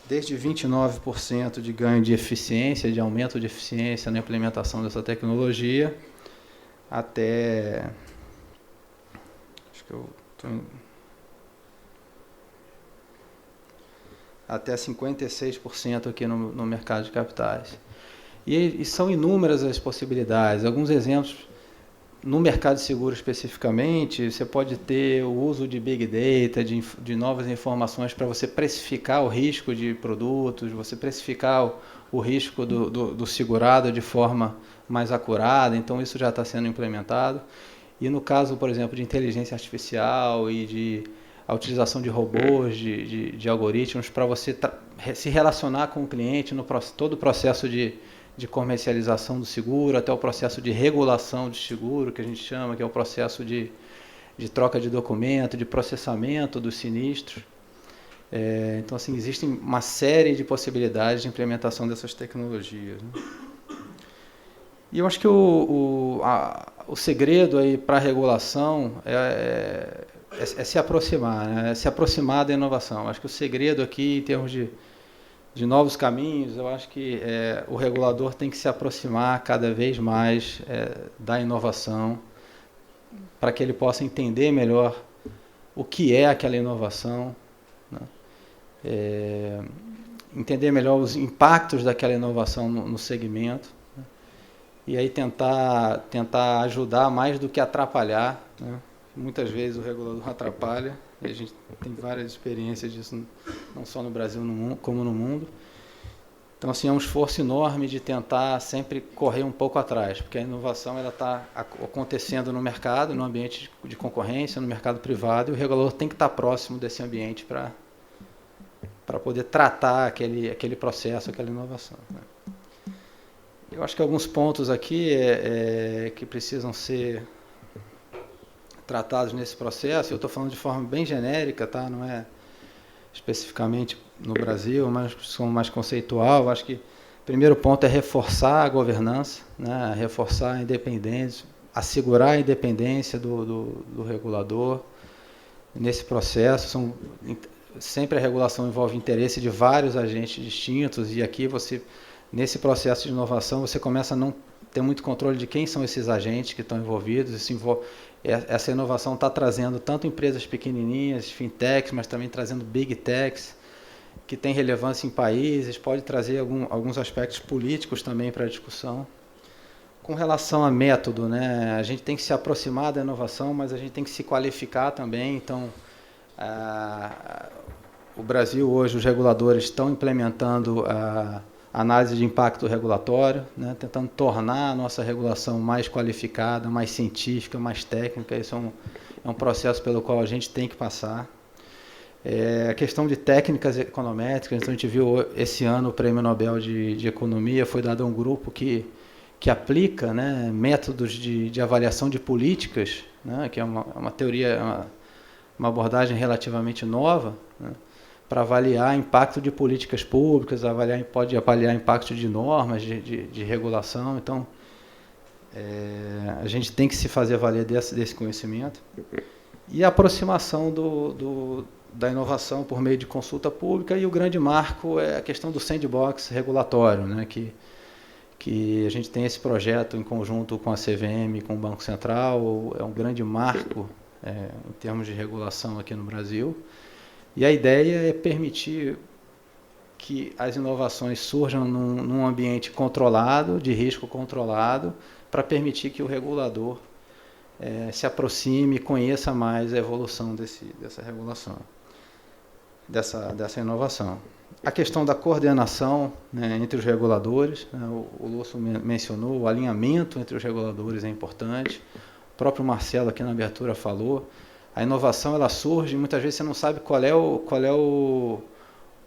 desde 29% de ganho de eficiência, de aumento de eficiência na implementação dessa tecnologia, até... até 56% aqui no mercado de capitais. E são inúmeras as possibilidades. Alguns exemplos, no mercado de seguro especificamente, você pode ter o uso de Big Data, de novas informações para você precificar o risco de produtos, você precificar o risco do segurado de forma mais acurada, então isso já está sendo implementado. E no caso, por exemplo, de inteligência artificial e a utilização de robôs, de algoritmos, para você se relacionar com o cliente no todo o processo de comercialização do seguro, até o processo de regulação de seguro, que a gente chama, que é o processo de troca de documento, de processamento dos sinistros. Então, assim, existem uma série de possibilidades de implementação dessas tecnologias, né? E eu acho que o segredo aí para a regulação é se aproximar, né? Se aproximar da inovação. Acho que o segredo aqui, em termos de novos caminhos, eu acho que o regulador tem que se aproximar cada vez mais da inovação, para que ele possa entender melhor o que é aquela inovação, né? Entender melhor os impactos daquela inovação no segmento, né? E aí tentar ajudar mais do que atrapalhar, né? Muitas vezes o regulador atrapalha, e a gente tem várias experiências disso, não só no Brasil como no mundo. Então, assim, é um esforço enorme de tentar sempre correr um pouco atrás, porque a inovação está acontecendo no mercado, no ambiente de concorrência, no mercado privado, e o regulador tem que estar próximo desse ambiente para poder tratar aquele processo, aquela inovação, né? Eu acho que alguns pontos aqui que precisam ser tratados nesse processo, eu estou falando de forma bem genérica, tá? Não é especificamente no Brasil, mas como mais conceitual. Eu acho que o primeiro ponto é reforçar a governança, né? Reforçar a independência, assegurar a independência do regulador nesse processo. Sempre a regulação envolve interesse de vários agentes distintos, e aqui nesse processo de inovação, você começa a não ter muito controle de quem são esses agentes que estão envolvidos. Essa inovação está trazendo tanto empresas pequenininhas, fintechs, mas também trazendo big techs, que tem relevância em países, pode trazer alguns aspectos políticos também para a discussão. Com relação a método, né, a gente tem que se aproximar da inovação, mas a gente tem que se qualificar também. Então, o Brasil hoje, os reguladores estão implementando a análise de impacto regulatório, né, tentando tornar a nossa regulação mais qualificada, mais científica, mais técnica. Isso é um processo pelo qual a gente tem que passar. A questão de técnicas econométricas, então a gente viu esse ano o Prêmio Nobel de Economia foi dado a um grupo que que aplica, né, métodos de avaliação de políticas, né, que é uma teoria, uma abordagem relativamente nova, né, para avaliar impacto de políticas públicas, pode avaliar impacto de normas, de regulação. Então, a gente tem que se fazer valer desse conhecimento. E a aproximação da inovação por meio de consulta pública, e o grande marco é a questão do sandbox regulatório, né, que a gente tem esse projeto em conjunto com a CVM e com o Banco Central, é um grande marco em termos de regulação aqui no Brasil. E a ideia é permitir que as inovações surjam num ambiente controlado, de risco controlado, para permitir que o regulador se aproxime e conheça mais a evolução dessa regulação, dessa inovação. A questão da coordenação, né, entre os reguladores, né, o Lúcio mencionou, o alinhamento entre os reguladores é importante. O próprio Marcelo aqui na abertura falou, a inovação ela surge, muitas vezes você não sabe qual é o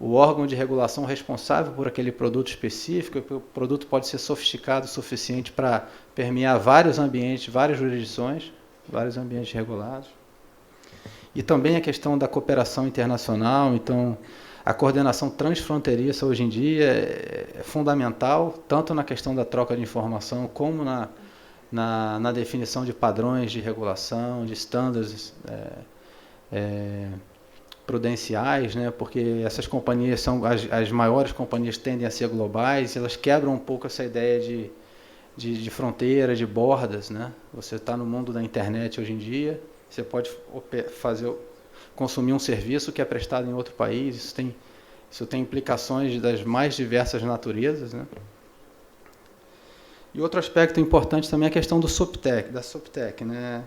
órgão de regulação responsável por aquele produto específico, porque o produto pode ser sofisticado o suficiente para permear vários ambientes, várias jurisdições, vários ambientes regulados. E também a questão da cooperação internacional. Então, a coordenação transfronteiriça hoje em dia é fundamental, tanto na questão da troca de informação, como na definição de padrões de regulação, de estándares prudenciais, né? Porque essas companhias são as maiores companhias, tendem a ser globais, elas quebram um pouco essa ideia de fronteira, de bordas, né? Você está no mundo da internet hoje em dia, você pode consumir um serviço que é prestado em outro país, isso tem implicações das mais diversas naturezas, né? E outro aspecto importante também é a questão da SupTech, né?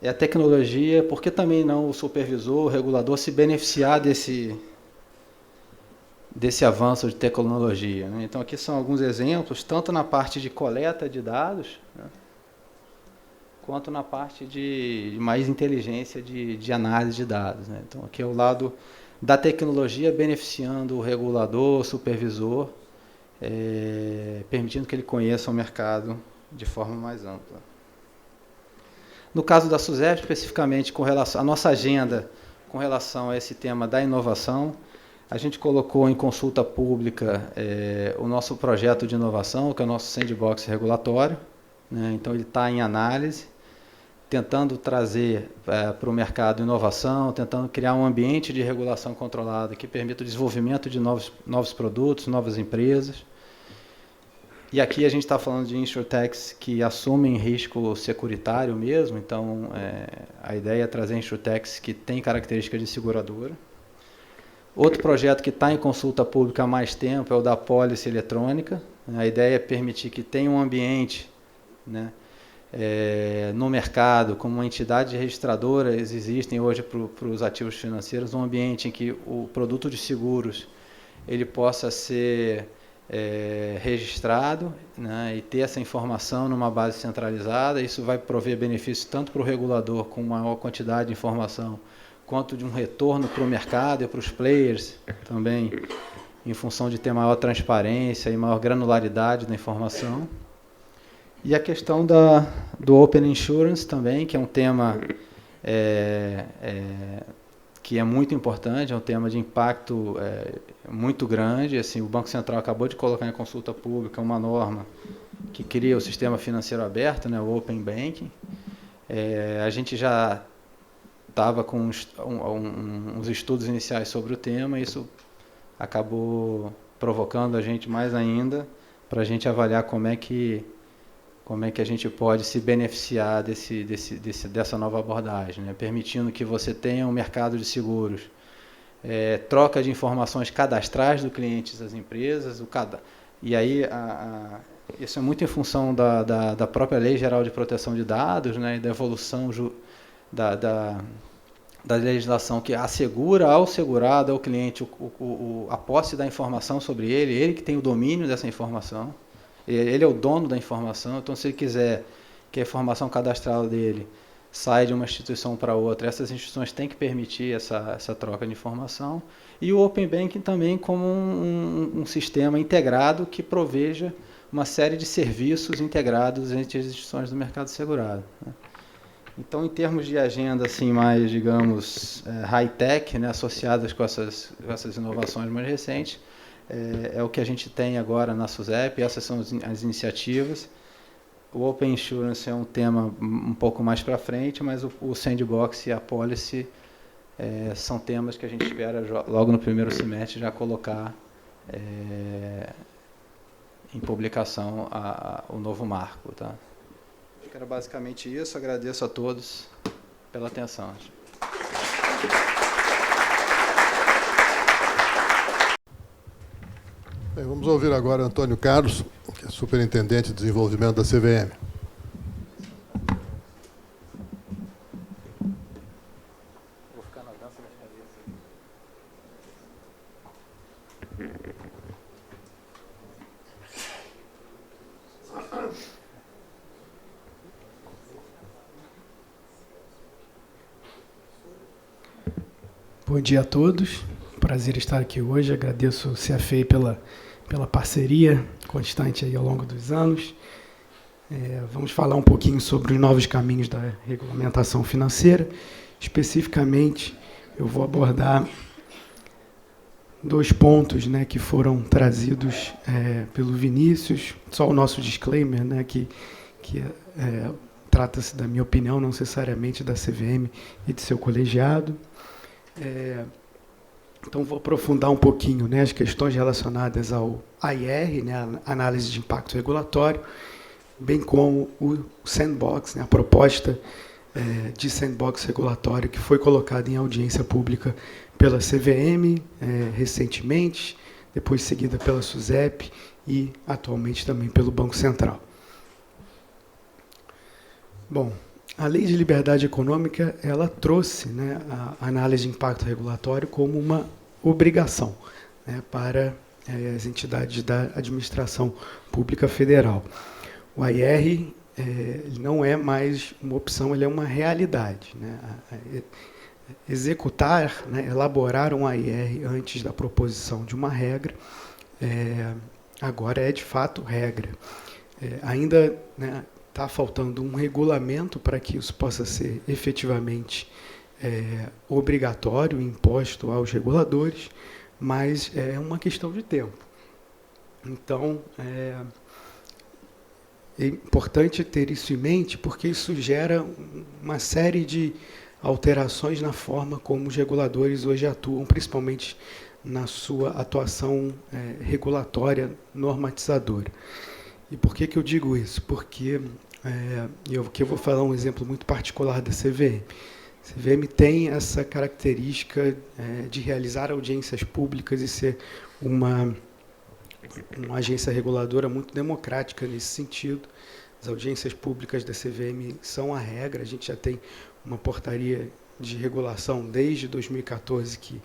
É a tecnologia, por que também não o supervisor, o regulador se beneficiar desse avanço de tecnologia, né? Então aqui são alguns exemplos, tanto na parte de coleta de dados, né, quanto na parte de mais inteligência de análise de dados, né? Então aqui é o lado da tecnologia beneficiando o regulador, o supervisor, permitindo que ele conheça o mercado de forma mais ampla. No caso da SUSEP, especificamente com relação à nossa agenda com relação a esse tema da inovação, a gente colocou em consulta pública o nosso projeto de inovação, que é o nosso sandbox regulatório, né? Então ele está em análise, tentando trazer para o mercado inovação, tentando criar um ambiente de regulação controlada que permita o desenvolvimento de novos produtos, novas empresas. E aqui a gente está falando de insurtechs que assumem risco securitário mesmo, então a ideia é trazer insurtechs que têm características de seguradora. Outro projeto que está em consulta pública há mais tempo é o da pólice eletrônica. A ideia é permitir que tenha um ambiente, né, no mercado, como entidades registradoras existem hoje para os ativos financeiros, um ambiente em que o produto de seguros ele possa ser registrado, né, e ter essa informação numa base centralizada. Isso vai prover benefícios tanto para o regulador com maior quantidade de informação, quanto de um retorno para o mercado e para os players também, em função de ter maior transparência e maior granularidade da informação. E a questão do Open Insurance também, que é um tema que é muito importante, é um tema de impacto muito grande. Assim, o Banco Central acabou de colocar em consulta pública uma norma que cria o sistema financeiro aberto, né, o Open Banking. A gente já estava com uns estudos iniciais sobre o tema, e isso acabou provocando a gente mais ainda para a gente avaliar como é que a gente pode se beneficiar dessa nova abordagem, né? Permitindo que você tenha um mercado de seguros, troca de informações cadastrais do cliente das empresas, e aí isso é muito em função da própria Lei Geral de Proteção de Dados, né, e da evolução da legislação que assegura ao segurado, ao cliente, a posse da informação sobre ele que tem o domínio dessa informação. Ele é o dono da informação, então se ele quiser que a informação cadastral dele saia de uma instituição para outra, essas instituições têm que permitir essa troca de informação. E o Open Banking também como um sistema integrado que proveja uma série de serviços integrados entre as instituições do mercado segurado, né? Então, em termos de agenda assim, mais, digamos, high-tech, né, associadas com essas inovações mais recentes, é o que a gente tem agora na SUSEP, essas são as iniciativas. O Open Insurance é um tema um pouco mais para frente, mas o Sandbox e a Policy são temas que a gente espera logo no primeiro semestre já colocar em publicação o novo marco. Tá? Acho que era basicamente isso. Agradeço a todos pela atenção. Bem, vamos ouvir agora Antônio Carlos, que é superintendente de desenvolvimento da CVM. Vou ficar na dança das cabeças. Bom dia a todos. Prazer estar aqui hoje. Agradeço ao CFEI pela parceria constante aí ao longo dos anos. Vamos falar um pouquinho sobre os novos caminhos da regulamentação financeira. Especificamente, eu vou abordar 2 pontos, né, que foram trazidos pelo Vinícius. Só o nosso disclaimer, né, que trata-se da minha opinião, não necessariamente da CVM e de seu colegiado. Então, vou aprofundar um pouquinho, né, as questões relacionadas ao AIR, né, a análise de impacto regulatório, bem como o sandbox, né, a proposta de sandbox regulatório que foi colocada em audiência pública pela CVM recentemente, depois seguida pela SUSEP e atualmente também pelo Banco Central. Bom, a Lei de Liberdade Econômica, ela trouxe, né, a análise de impacto regulatório como uma obrigação, né, para as entidades da administração pública federal. O AIR ele não é mais uma opção, ele é uma realidade, né? Executar, né, elaborar um AIR antes da proposição de uma regra, agora é de fato regra. Ainda, né, está faltando um regulamento para que isso possa ser efetivamente obrigatório, imposto aos reguladores, mas é uma questão de tempo. Então, é importante ter isso em mente, porque isso gera uma série de alterações na forma como os reguladores hoje atuam, principalmente na sua atuação regulatória normatizadora. E por que eu digo isso? Porque eu vou falar um exemplo muito particular da CVM. A CVM tem essa característica de realizar audiências públicas e ser uma agência reguladora muito democrática nesse sentido. As audiências públicas da CVM são a regra. A gente já tem uma portaria de regulação desde 2014 que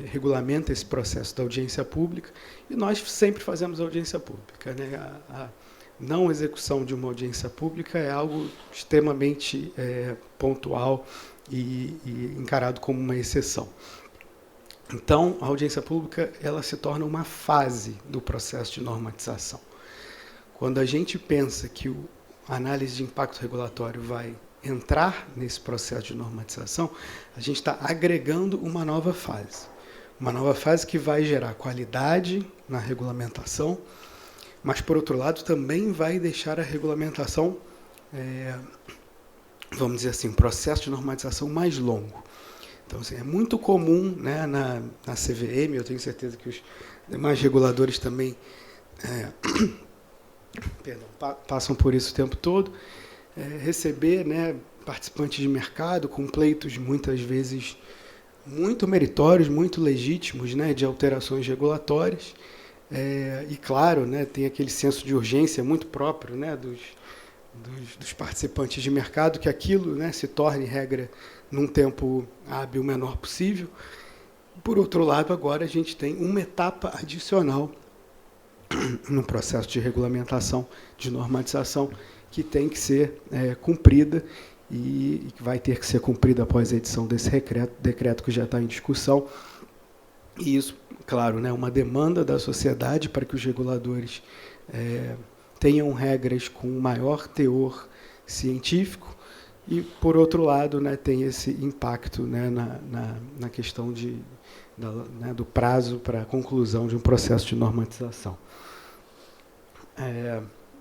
regulamenta esse processo da audiência pública, e nós sempre fazemos audiência pública, né? A não execução de uma audiência pública é algo extremamente pontual e encarado como uma exceção. Então, a audiência pública ela se torna uma fase do processo de normatização. Quando a gente pensa que a análise de impacto regulatório vai entrar nesse processo de normatização, a gente está agregando uma nova fase. Uma nova fase que vai gerar qualidade na regulamentação, mas, por outro lado, também vai deixar a regulamentação, vamos dizer assim, um processo de normatização mais longo. Então, assim, é muito comum, né, na CVM, eu tenho certeza que os demais reguladores também passam por isso o tempo todo, receber, né, participantes de mercado com pleitos, muitas vezes, muito meritórios, muito legítimos, né, de alterações regulatórias. E, claro, né, tem aquele senso de urgência muito próprio, né, dos participantes de mercado, que aquilo, né, se torne regra num tempo hábil menor possível. Por outro lado, agora a gente tem uma etapa adicional no processo de regulamentação, de normatização, que tem que ser cumprida e que vai ter que ser cumprida após a edição desse decreto que já está em discussão. E isso, claro, né, uma demanda da sociedade para que os reguladores tenham regras com maior teor científico e, por outro lado, né, tem esse impacto, né, na questão do prazo para a conclusão de um processo de normatização.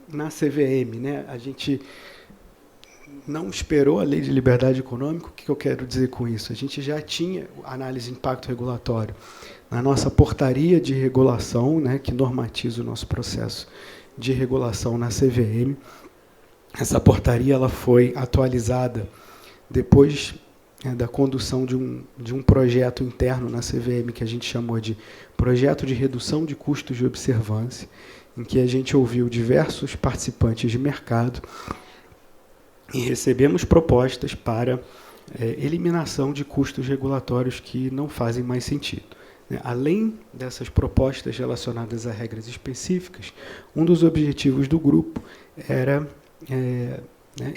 Na CVM, né, a gente não esperou a Lei de Liberdade Econômica. O que eu quero dizer com isso? A gente já tinha análise de impacto regulatório na nossa portaria de regulação, né, que normatiza o nosso processo de regulação na CVM. Essa portaria ela foi atualizada depois da condução de um projeto interno na CVM, que a gente chamou de Projeto de Redução de Custos de Observância, em que a gente ouviu diversos participantes de mercado e recebemos propostas para eliminação de custos regulatórios que não fazem mais sentido. Além dessas propostas relacionadas a regras específicas, um dos objetivos do grupo era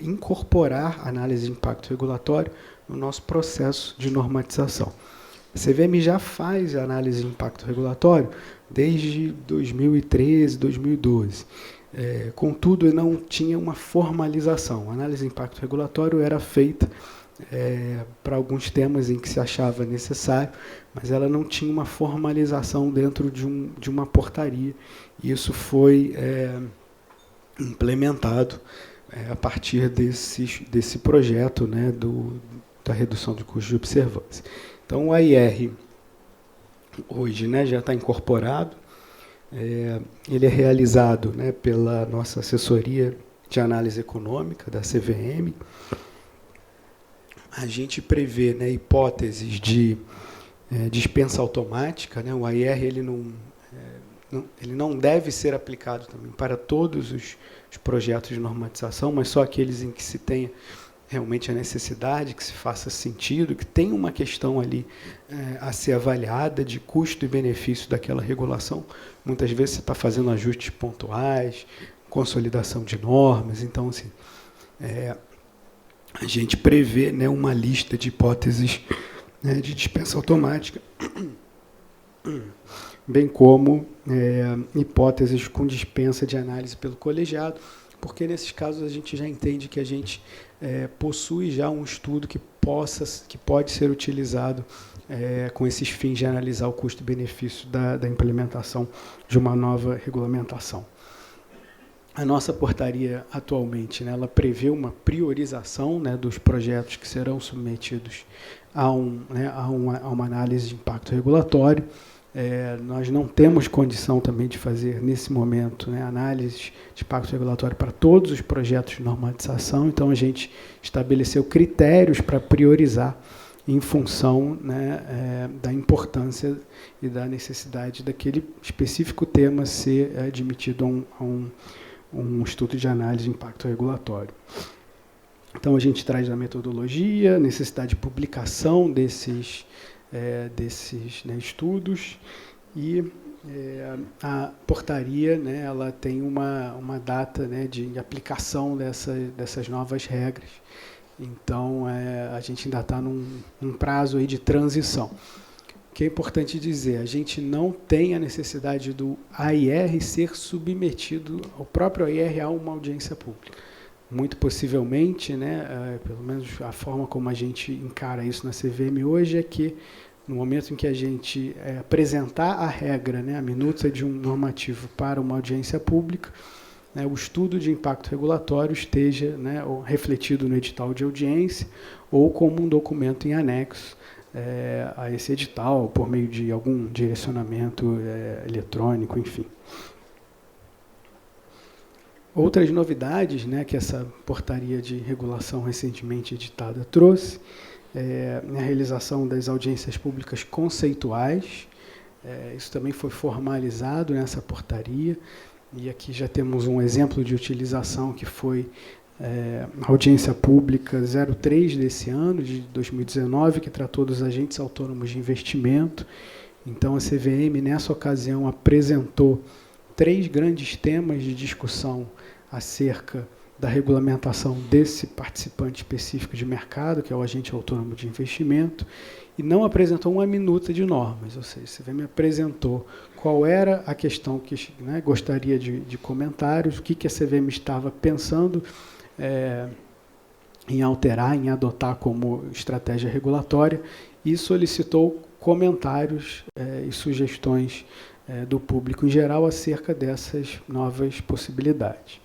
incorporar análise de impacto regulatório no nosso processo de normatização. A CVM já faz análise de impacto regulatório desde 2013, 2012. Contudo, não tinha uma formalização. A análise de impacto regulatório era feita para alguns temas em que se achava necessário, mas ela não tinha uma formalização dentro de uma portaria. E isso foi implementado a partir desse projeto, né, da redução de custos de observância. Então, o AIR, hoje, né, já está incorporado. Ele é realizado, né, pela nossa assessoria de análise econômica, da CVM. A gente prevê, né, hipóteses de dispensa automática. Né, o AIR ele não deve ser aplicado também para todos os projetos de normatização, mas só aqueles em que se tenha realmente a necessidade, que se faça sentido, que tem uma questão ali a ser avaliada de custo e benefício daquela regulação. Muitas vezes você está fazendo ajustes pontuais, consolidação de normas. Então, assim, a gente prevê, né, uma lista de hipóteses, né, de dispensa automática, bem como hipóteses com dispensa de análise pelo colegiado, porque nesses casos a gente já entende que a gente possui já um estudo que pode ser utilizado com esses fins de analisar o custo e benefício da implementação de uma nova regulamentação. A nossa portaria atualmente, né, ela prevê uma priorização, né, dos projetos que serão submetidos a uma análise de impacto regulatório. Nós não temos condição também de fazer, nesse momento, né, análise de impacto regulatório para todos os projetos de normatização, então a gente estabeleceu critérios para priorizar em função, né, da importância e da necessidade daquele específico tema ser admitido a um estudo de análise de impacto regulatório. Então, a gente traz a metodologia, necessidade de publicação desses né, estudos, e a portaria, né, ela tem uma data, né, de aplicação dessas novas regras. Então, a gente ainda está num prazo aí de transição. O que é importante dizer, a gente não tem a necessidade do AIR ser submetido, ao próprio AIR, a uma audiência pública. Muito possivelmente, né, pelo menos a forma como a gente encara isso na CVM hoje, é que no momento em que a gente apresentar a regra, né, a minuta de um normativo para uma audiência pública, né, o estudo de impacto regulatório esteja, né, refletido no edital de audiência ou como um documento em anexo a esse edital, por meio de algum direcionamento eletrônico, enfim. Outras novidades, né, que essa portaria de regulação recentemente editada trouxe, a realização das audiências públicas conceituais. Isso também foi formalizado nessa portaria, e aqui já temos um exemplo de utilização, que foi a audiência pública 03 desse ano, de 2019, que tratou dos agentes autônomos de investimento. Então, a CVM, nessa ocasião, apresentou 3 grandes temas de discussão acerca da regulamentação desse participante específico de mercado, que é o agente autônomo de investimento, e não apresentou uma minuta de normas, ou seja, a CVM apresentou qual era a questão que, né, gostaria de comentários, o que a CVM estava pensando em alterar, em adotar como estratégia regulatória, e solicitou comentários e sugestões do público em geral acerca dessas novas possibilidades.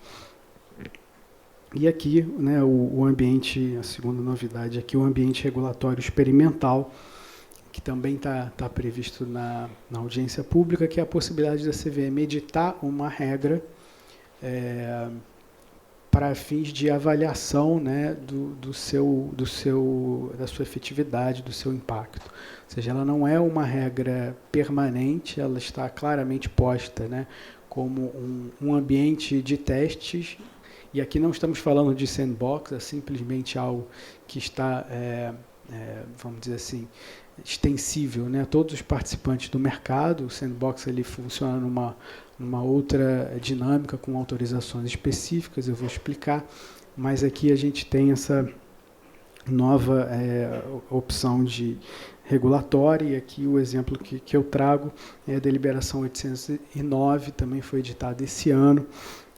E aqui, né, o ambiente, a segunda novidade aqui, o ambiente regulatório experimental, que também está previsto na audiência pública, que é a possibilidade da CVM editar uma regra para fins de avaliação, né, da sua efetividade, do seu impacto. Ou seja, ela não é uma regra permanente, ela está claramente posta, né, como um ambiente de testes. E aqui não estamos falando de sandbox, é simplesmente algo que está, vamos dizer assim, extensível, né, a todos os participantes do mercado. O sandbox ele funciona numa outra dinâmica, com autorizações específicas, eu vou explicar, mas aqui a gente tem essa nova opção de regulatória, e aqui o exemplo que eu trago é a deliberação 809, também foi editada esse ano,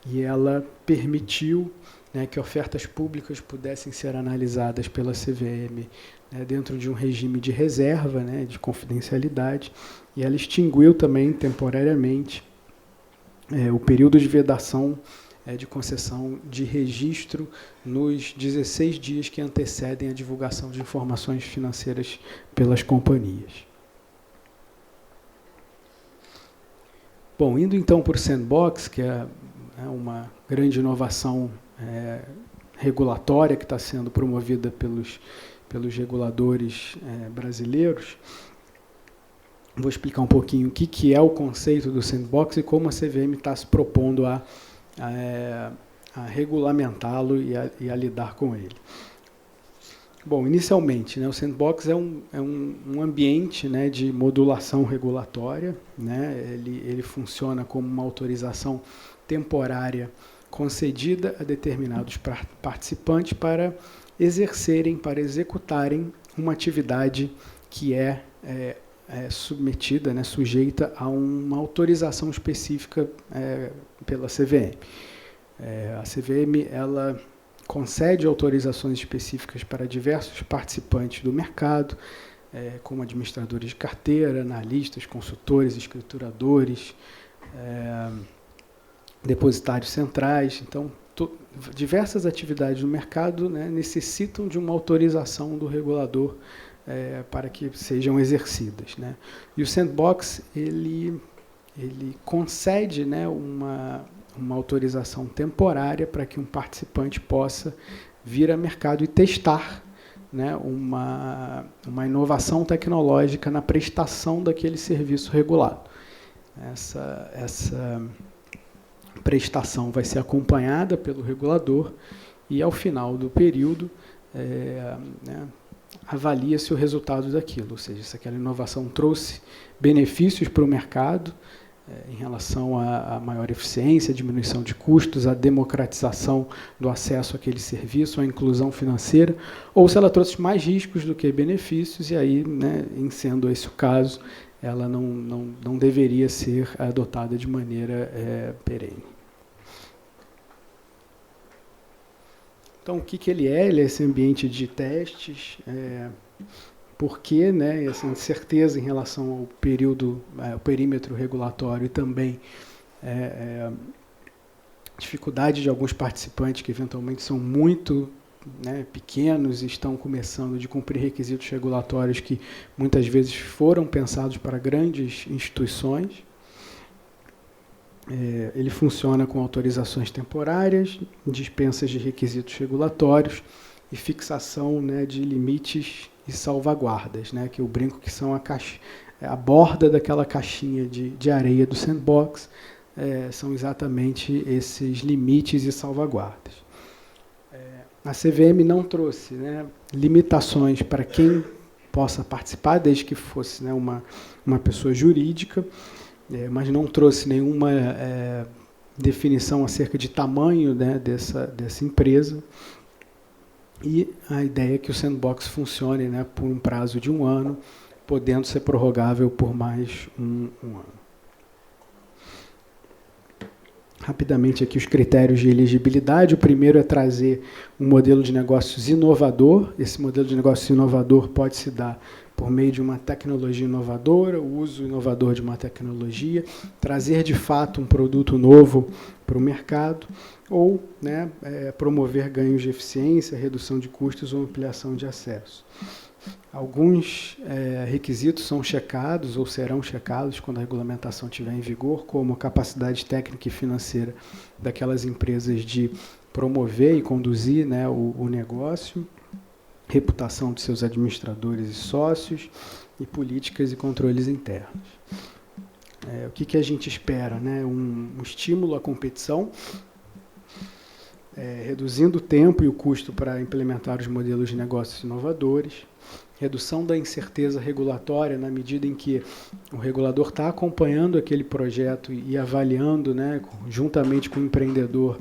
e ela permitiu, né, que ofertas públicas pudessem ser analisadas pela CVM, né, dentro de um regime de reserva, né, de confidencialidade, e ela extinguiu também temporariamente o período de vedação de concessão de registro nos 16 dias que antecedem a divulgação de informações financeiras pelas companhias. Bom, indo então por sandbox, que é uma grande inovação regulatória que está sendo promovida pelos reguladores brasileiros, vou explicar um pouquinho o que é o conceito do sandbox e como a CVM está se propondo a regulamentá-lo e a lidar com ele. Bom, inicialmente, né, o sandbox é um ambiente, né, de modulação regulatória, né, ele funciona como uma autorização temporária concedida a determinados participantes para executarem uma atividade que é submetida, né, sujeita a uma autorização específica pela CVM. A CVM ela concede autorizações específicas para diversos participantes do mercado, como administradores de carteira, analistas, consultores, escrituradores, depositários centrais. Então, diversas atividades no mercado, né, necessitam de uma autorização do regulador para que sejam exercidas, né? E o sandbox ele concede, né, uma autorização temporária para que um participante possa vir a mercado e testar, né, uma inovação tecnológica na prestação daquele serviço regulado. Essa prestação vai ser acompanhada pelo regulador e, ao final do período, né, avalia-se o resultado daquilo, ou seja, se aquela inovação trouxe benefícios para o mercado em relação à maior eficiência, diminuição de custos, a democratização do acesso àquele serviço, a inclusão financeira, ou se ela trouxe mais riscos do que benefícios, e aí, né, em sendo esse o caso, ela não deveria ser adotada de maneira perene. Então, o que ele é? Ele é esse ambiente de testes, porque, né, essa incerteza em relação ao ao perímetro regulatório e também dificuldade de alguns participantes que eventualmente são muito, né, pequenos e estão começando a cumprir requisitos regulatórios que muitas vezes foram pensados para grandes instituições. Ele funciona com autorizações temporárias, dispensas de requisitos regulatórios e fixação, né, de limites e salvaguardas, né, que eu brinco que são a borda daquela caixinha de areia do sandbox, são exatamente esses limites e salvaguardas. A CVM não trouxe, né, limitações para quem possa participar, desde que fosse, né, uma pessoa jurídica, mas não trouxe nenhuma definição acerca de tamanho, né, dessa empresa. E a ideia é que o sandbox funcione, né, por um prazo de 1 ano, podendo ser prorrogável por mais um ano. Rapidamente aqui os critérios de elegibilidade. O primeiro é trazer um modelo de negócios inovador. Esse modelo de negócios inovador pode se dar por meio de uma tecnologia inovadora, o uso inovador de uma tecnologia, trazer de fato um produto novo para o mercado, ou, né, promover ganhos de eficiência, redução de custos ou ampliação de acesso. Alguns requisitos são checados ou serão checados quando a regulamentação estiver em vigor, como a capacidade técnica e financeira daquelas empresas de promover e conduzir, né, o negócio, reputação de seus administradores e sócios, e políticas e controles internos. O que a gente espera? Né? Um estímulo à competição, reduzindo o tempo e o custo para implementar os modelos de negócios inovadores, redução da incerteza regulatória na medida em que o regulador está acompanhando aquele projeto e avaliando, né, juntamente com o empreendedor,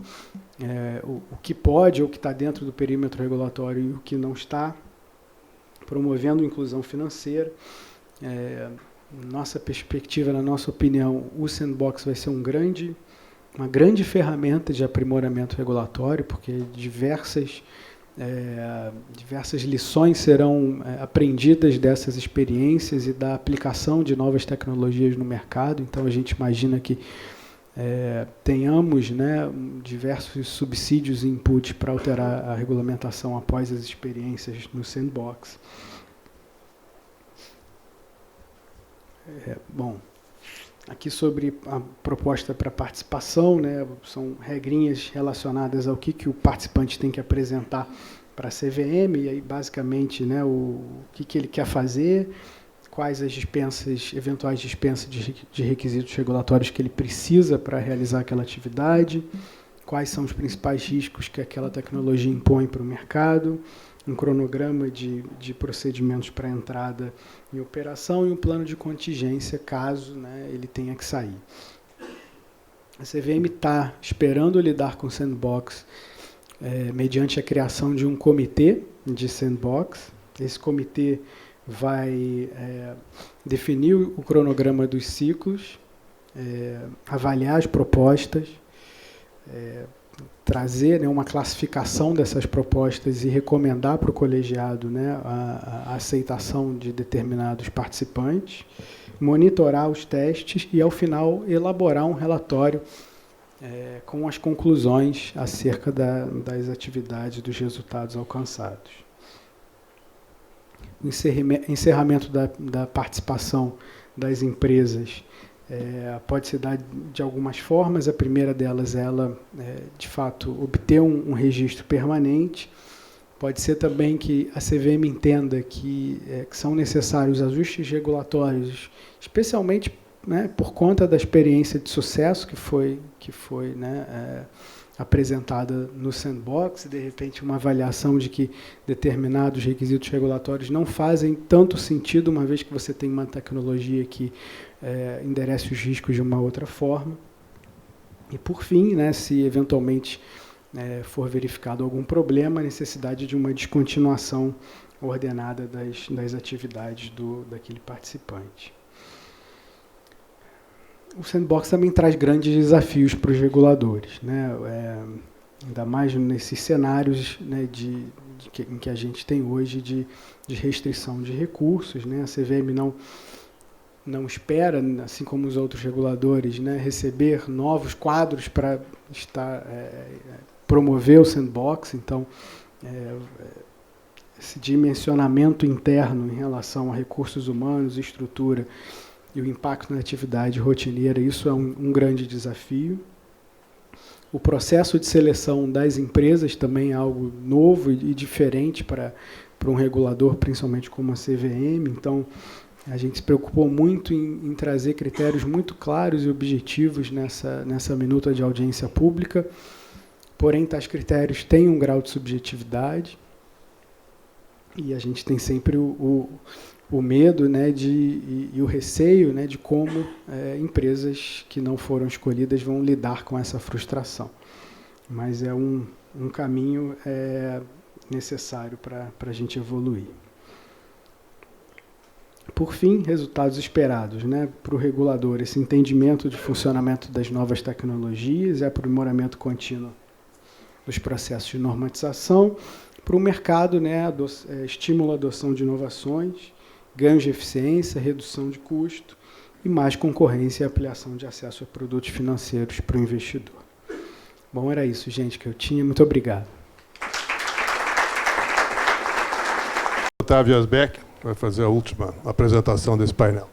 o que pode ou o que está dentro do perímetro regulatório e o que não está, promovendo inclusão financeira. Nossa perspectiva, na nossa opinião, o sandbox vai ser uma grande ferramenta de aprimoramento regulatório, porque diversas lições serão aprendidas dessas experiências e da aplicação de novas tecnologias no mercado. Então, a gente imagina que tenhamos, né, diversos subsídios e inputs para alterar a regulamentação após as experiências no sandbox. Bom, aqui sobre a proposta para participação, né, são regrinhas relacionadas ao que o participante tem que apresentar para a CVM, e aí basicamente, né, o que ele quer fazer, quais as eventuais dispensas de requisitos regulatórios que ele precisa para realizar aquela atividade, quais são os principais riscos que aquela tecnologia impõe para o mercado, um cronograma de procedimentos para entrada em operação e um plano de contingência caso, né, ele tenha que sair. A CVM está esperando lidar com o sandbox mediante a criação de um comitê de sandbox. Esse comitê vai definir o cronograma dos ciclos, avaliar as propostas, trazer, né, uma classificação dessas propostas e recomendar para o colegiado, né, a aceitação de determinados participantes, monitorar os testes e, ao final, elaborar um relatório com as conclusões acerca das atividades, dos resultados alcançados. O encerramento da participação das empresas pode se dar de algumas formas. A primeira delas é ela, de fato, obter um registro permanente. Pode ser também que a CVM entenda que são necessários ajustes regulatórios, especialmente, né, por conta da experiência de sucesso que foi né, apresentada no sandbox, de repente uma avaliação de que determinados requisitos regulatórios não fazem tanto sentido, uma vez que você tem uma tecnologia que enderece os riscos de uma outra forma. E, por fim, né, se eventualmente for verificado algum problema, a necessidade de uma descontinuação ordenada das atividades daquele participante. O sandbox também traz grandes desafios para os reguladores, né? Ainda mais nesses cenários, né, em que a gente tem hoje de restrição de recursos, né? A CVM não espera, assim como os outros reguladores, né, receber novos quadros para promover o sandbox. Então, esse dimensionamento interno em relação a recursos humanos, estrutura e o impacto na atividade rotineira, isso é um grande desafio. O processo de seleção das empresas também é algo novo e diferente para um regulador, principalmente como a CVM. Então, a gente se preocupou muito em trazer critérios muito claros e objetivos nessa minuta de audiência pública, porém, tais critérios têm um grau de subjetividade e a gente tem sempre o medo, né, e o receio, né, de como empresas que não foram escolhidas vão lidar com essa frustração. Mas é um caminho necessário para a gente evoluir. Por fim, resultados esperados, né, para o regulador, esse entendimento de funcionamento das novas tecnologias e aprimoramento contínuo dos processos de normatização. Para o mercado, né, estímulo à adoção de inovações, ganhos de eficiência, redução de custo e mais concorrência e ampliação de acesso a produtos financeiros para o investidor. Bom, era isso, gente, que eu tinha. Muito obrigado. Otávio Asbeck vai fazer a última apresentação desse painel.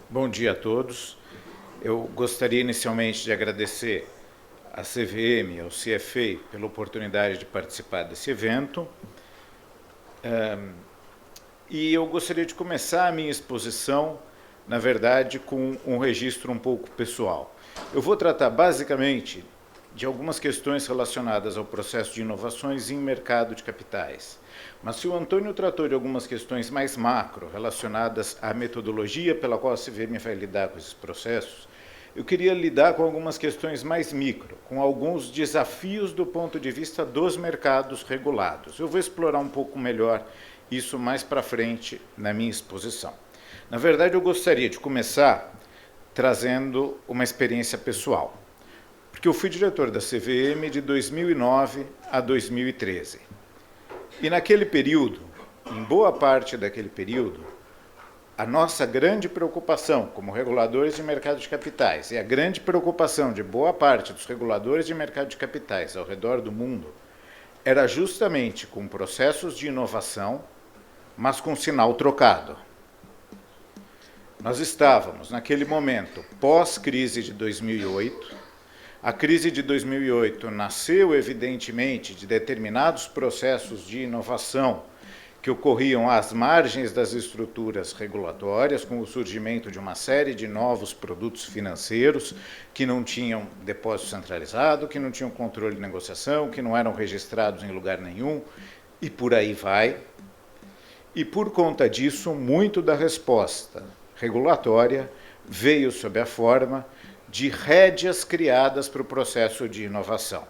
Bom dia a todos. Eu gostaria inicialmente de agradecer à CVM e ao CFA pela oportunidade de participar desse evento. E eu gostaria de começar a minha exposição, na verdade, com um registro um pouco pessoal. Eu vou tratar basicamente de algumas questões relacionadas ao processo de inovações em mercado de capitais. Mas se o Antônio tratou de algumas questões mais macro, relacionadas à metodologia pela qual a CVM vai lidar com esses processos, eu queria lidar com algumas questões mais micro, com alguns desafios do ponto de vista dos mercados regulados. Eu vou explorar um pouco melhor isso mais para frente na minha exposição. Na verdade, eu gostaria de começar trazendo uma experiência pessoal, porque eu fui diretor da CVM de 2009 a 2013. E naquele período, em boa parte daquele período, a nossa grande preocupação como reguladores de mercado de capitais e a grande preocupação de boa parte dos reguladores de mercado de capitais ao redor do mundo era justamente com processos de inovação, mas com sinal trocado. Nós estávamos, naquele momento, pós-crise de 2008. A crise de 2008 nasceu, evidentemente, de determinados processos de inovação que ocorriam às margens das estruturas regulatórias, com o surgimento de uma série de novos produtos financeiros que não tinham depósito centralizado, que não tinham controle de negociação, que não eram registrados em lugar nenhum, e por aí vai. E, por conta disso, muito da resposta regulatória veio sob a forma de rédeas criadas para o processo de inovação.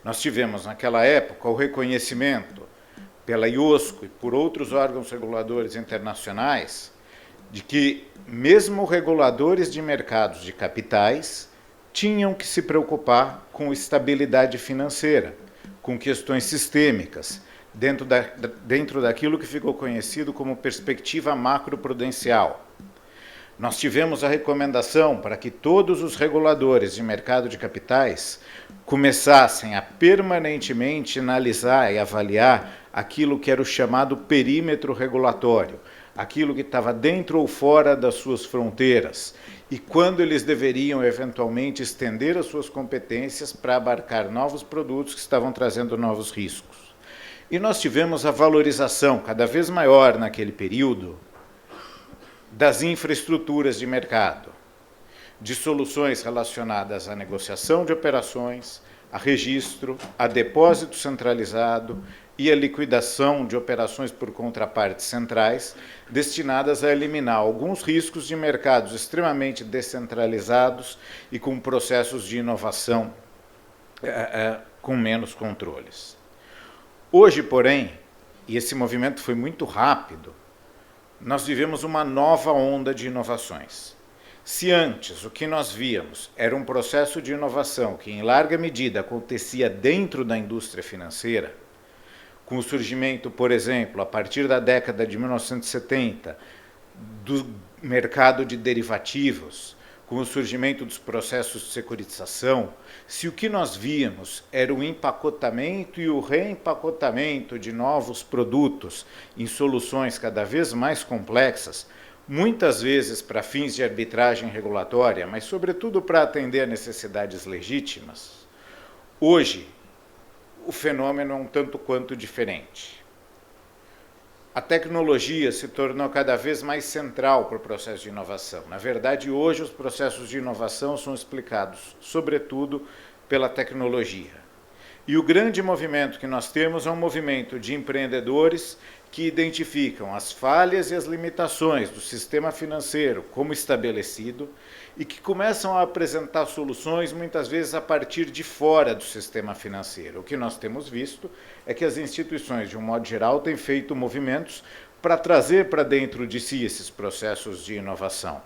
Nós tivemos, naquela época, o reconhecimento pela IOSCO e por outros órgãos reguladores internacionais de que, mesmo reguladores de mercados de capitais, tinham que se preocupar com estabilidade financeira, com questões sistêmicas, dentro daquilo que ficou conhecido como perspectiva macroprudencial. Nós tivemos a recomendação para que todos os reguladores de mercado de capitais começassem a permanentemente analisar e avaliar aquilo que era o chamado perímetro regulatório, aquilo que estava dentro ou fora das suas fronteiras, e quando eles deveriam eventualmente estender as suas competências para abarcar novos produtos que estavam trazendo novos riscos. E nós tivemos a valorização cada vez maior naquele período das infraestruturas de mercado, de soluções relacionadas à negociação de operações, a registro, a depósito centralizado e a liquidação de operações por contrapartes centrais, destinadas a eliminar alguns riscos de mercados extremamente descentralizados e com processos de inovação com menos controles. Hoje, porém, e esse movimento foi muito rápido, nós vivemos uma nova onda de inovações. Se antes o que nós víamos era um processo de inovação que, em larga medida, acontecia dentro da indústria financeira, com o surgimento, por exemplo, a partir da década de 1970, do mercado de derivativos, com o surgimento dos processos de securitização, se o que nós víamos era o empacotamento e o reempacotamento de novos produtos em soluções cada vez mais complexas, muitas vezes para fins de arbitragem regulatória, mas sobretudo para atender a necessidades legítimas, hoje o fenômeno é um tanto quanto diferente. A tecnologia se tornou cada vez mais central para o processo de inovação. Na verdade, hoje os processos de inovação são explicados, sobretudo, pela tecnologia. E o grande movimento que nós temos é um movimento de empreendedores que identificam as falhas e as limitações do sistema financeiro como estabelecido e que começam a apresentar soluções, muitas vezes, a partir de fora do sistema financeiro. O que nós temos visto é que as instituições, de um modo geral, têm feito movimentos para trazer para dentro de si esses processos de inovação.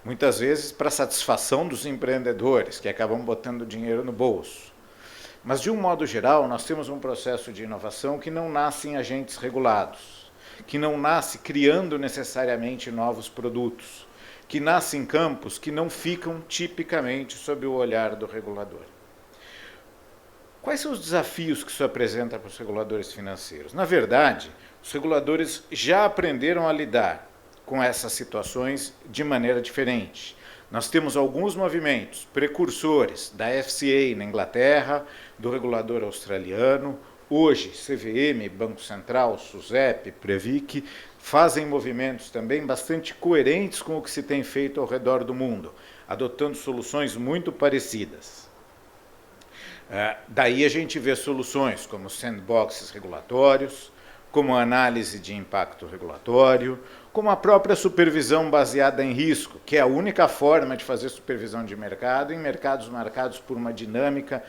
Muitas vezes para satisfação dos empreendedores, que acabam botando dinheiro no bolso. Mas, de um modo geral, nós temos um processo de inovação que não nasce em agentes regulados, que não nasce criando necessariamente novos produtos, que nasce em campos que não ficam tipicamente sob o olhar do regulador. Quais são os desafios que isso apresenta para os reguladores financeiros? Na verdade, os reguladores já aprenderam a lidar com essas situações de maneira diferente. Nós temos alguns movimentos precursores da FCA na Inglaterra, do regulador australiano, hoje CVM, Banco Central, SUSEP, Previc, fazem movimentos também bastante coerentes com o que se tem feito ao redor do mundo, adotando soluções muito parecidas. Daí a gente vê soluções como sandboxes regulatórios, como a análise de impacto regulatório, como a própria supervisão baseada em risco, que é a única forma de fazer supervisão de mercado em mercados marcados por uma dinâmica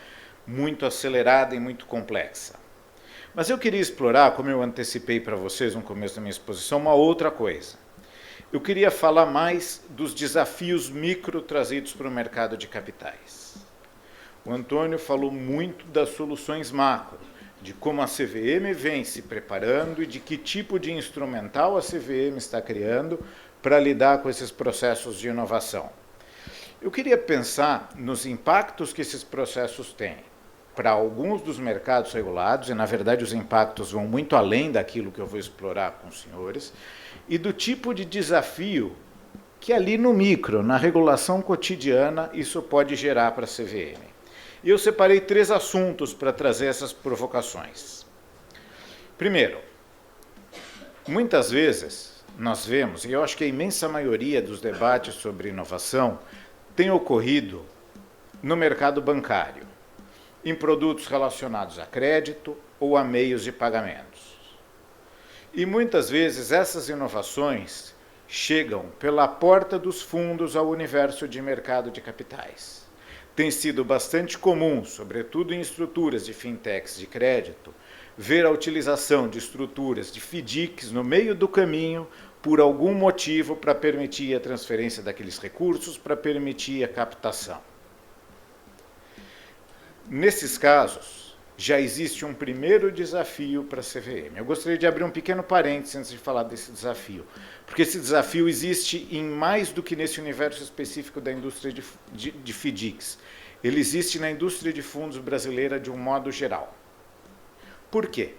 muito acelerada e muito complexa. Mas eu queria explorar, como eu antecipei para vocês no começo da minha exposição, uma outra coisa. Eu queria falar mais dos desafios micro trazidos para o mercado de capitais. O Antônio falou muito das soluções macro, de como a CVM vem se preparando e de que tipo de instrumental a CVM está criando para lidar com esses processos de inovação. Eu queria pensar nos impactos que esses processos têm para alguns dos mercados regulados, e na verdade os impactos vão muito além daquilo que eu vou explorar com os senhores, e do tipo de desafio que ali no micro, na regulação cotidiana, isso pode gerar para a CVM. E eu separei 3 assuntos para trazer essas provocações. Primeiro, muitas vezes nós vemos, e eu acho que a imensa maioria dos debates sobre inovação tem ocorrido no mercado bancário, em produtos relacionados a crédito ou a meios de pagamentos. E muitas vezes essas inovações chegam pela porta dos fundos ao universo de mercado de capitais. Tem sido bastante comum, sobretudo em estruturas de fintechs de crédito, ver a utilização de estruturas de FDICs no meio do caminho por algum motivo para permitir a transferência daqueles recursos, para permitir a captação. Nesses casos, já existe um primeiro desafio para a CVM. Eu gostaria de abrir um pequeno parênteses antes de falar desse desafio, porque esse desafio existe em mais do que nesse universo específico da indústria de FDICs. Ele existe na indústria de fundos brasileira de um modo geral. Por quê?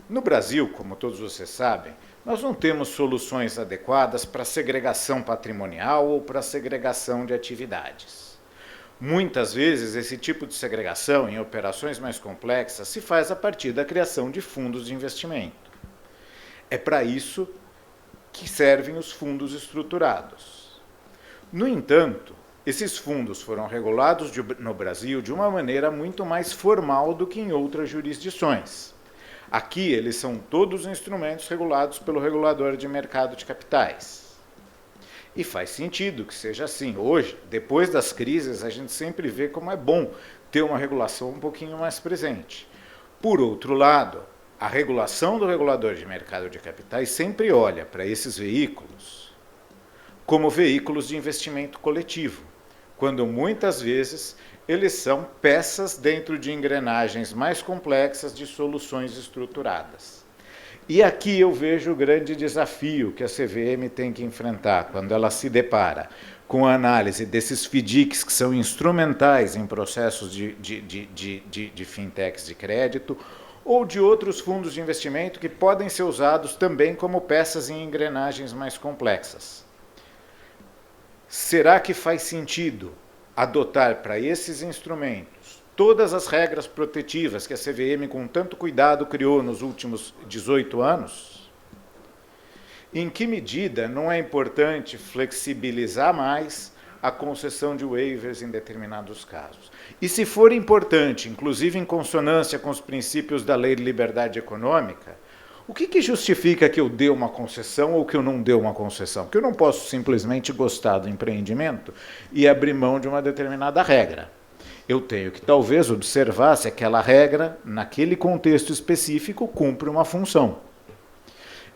No Brasil, como todos vocês sabem, nós não temos soluções adequadas para segregação patrimonial ou para segregação de atividades. Muitas vezes, esse tipo de segregação em operações mais complexas se faz a partir da criação de fundos de investimento. É para isso que servem os fundos estruturados. No entanto, esses fundos foram regulados no Brasil de uma maneira muito mais formal do que em outras jurisdições. Aqui, eles são todos instrumentos regulados pelo regulador de mercado de capitais. E faz sentido que seja assim. Hoje, depois das crises, a gente sempre vê como é bom ter uma regulação um pouquinho mais presente. Por outro lado, a regulação do regulador de mercado de capitais sempre olha para esses veículos como veículos de investimento coletivo, quando muitas vezes eles são peças dentro de engrenagens mais complexas de soluções estruturadas. E aqui eu vejo o grande desafio que a CVM tem que enfrentar quando ela se depara com a análise desses FDICs que são instrumentais em processos de fintechs de crédito ou de outros fundos de investimento que podem ser usados também como peças em engrenagens mais complexas. Será que faz sentido adotar para esses instrumentos todas as regras protetivas que a CVM com tanto cuidado criou nos últimos 18 anos? Em que medida não é importante flexibilizar mais a concessão de waivers em determinados casos. E se for importante, inclusive em consonância com os princípios da Lei de Liberdade Econômica, o que justifica que eu dê uma concessão ou que eu não dê uma concessão? Porque eu não posso simplesmente gostar do empreendimento e abrir mão de uma determinada regra. Eu tenho que talvez observar se aquela regra, naquele contexto específico, cumpre uma função.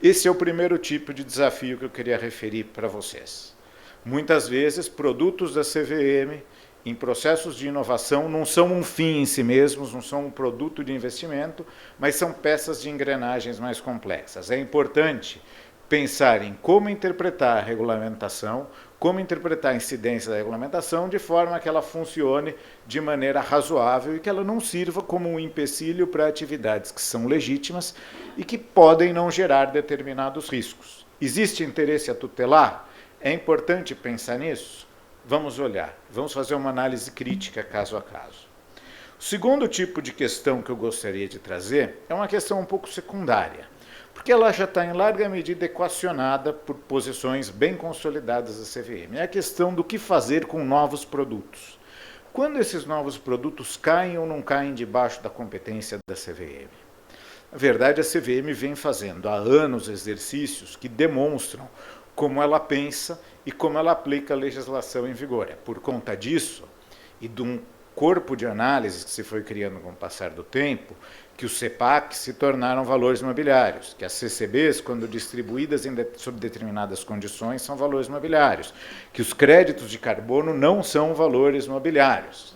Esse é o primeiro tipo de desafio que eu queria referir para vocês. Muitas vezes, produtos da CVM, em processos de inovação, não são um fim em si mesmos, não são um produto de investimento, mas são peças de engrenagens mais complexas. É importante pensar em como interpretar a regulamentação, como interpretar a incidência da regulamentação, de forma que ela funcione de maneira razoável e que ela não sirva como um empecilho para atividades que são legítimas e que podem não gerar determinados riscos. Existe interesse a tutelar? É importante pensar nisso? Vamos olhar, vamos fazer uma análise crítica caso a caso. O segundo tipo de questão que eu gostaria de trazer é uma questão um pouco secundária, porque ela já está em larga medida equacionada por posições bem consolidadas da CVM. É a questão do que fazer com novos produtos. Quando esses novos produtos caem ou não caem debaixo da competência da CVM? Na verdade, a CVM vem fazendo há anos exercícios que demonstram como ela pensa e como ela aplica a legislação em vigor. É por conta disso e de um corpo de análises que se foi criando com o passar do tempo, que os CEPAC se tornaram valores mobiliários, que as CCBs, quando distribuídas sob determinadas condições, são valores mobiliários, que os créditos de carbono não são valores mobiliários.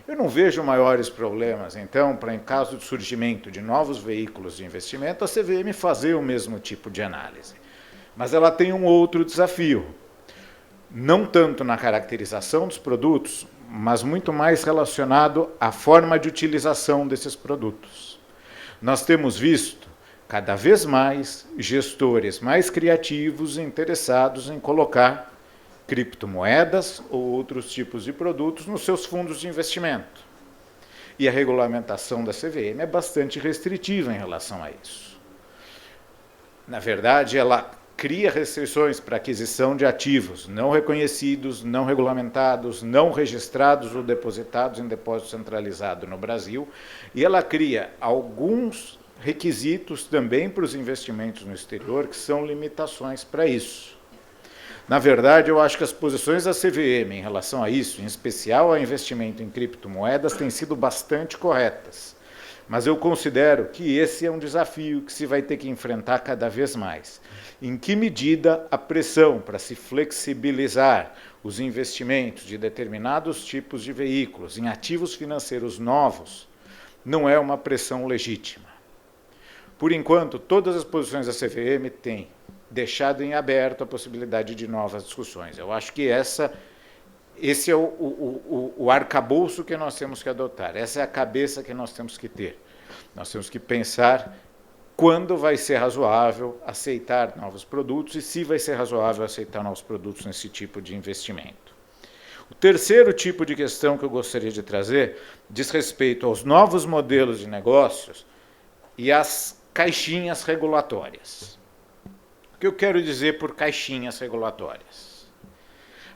Eu não vejo maiores problemas, então, para em caso de surgimento de novos veículos de investimento, a CVM fazer o mesmo tipo de análise. Mas ela tem um outro desafio, não tanto na caracterização dos produtos, mas muito mais relacionado à forma de utilização desses produtos. Nós temos visto, cada vez mais, gestores mais criativos e interessados em colocar criptomoedas ou outros tipos de produtos nos seus fundos de investimento. E a regulamentação da CVM é bastante restritiva em relação a isso. Na verdade, ela cria restrições para aquisição de ativos não reconhecidos, não regulamentados, não registrados ou depositados em depósito centralizado no Brasil, e ela cria alguns requisitos também para os investimentos no exterior, que são limitações para isso. Na verdade, eu acho que as posições da CVM em relação a isso, em especial ao investimento em criptomoedas, têm sido bastante corretas. Mas eu considero que esse é um desafio que se vai ter que enfrentar cada vez mais. Em que medida a pressão para se flexibilizar os investimentos de determinados tipos de veículos em ativos financeiros novos não é uma pressão legítima? Por enquanto, todas as posições da CVM têm deixado em aberto a possibilidade de novas discussões. Eu acho que esse é o arcabouço que nós temos que adotar, essa é a cabeça que nós temos que ter. Nós temos que pensar quando vai ser razoável aceitar novos produtos e se vai ser razoável aceitar novos produtos nesse tipo de investimento. O terceiro tipo de questão que eu gostaria de trazer diz respeito aos novos modelos de negócios e às caixinhas regulatórias. O que eu quero dizer por caixinhas regulatórias?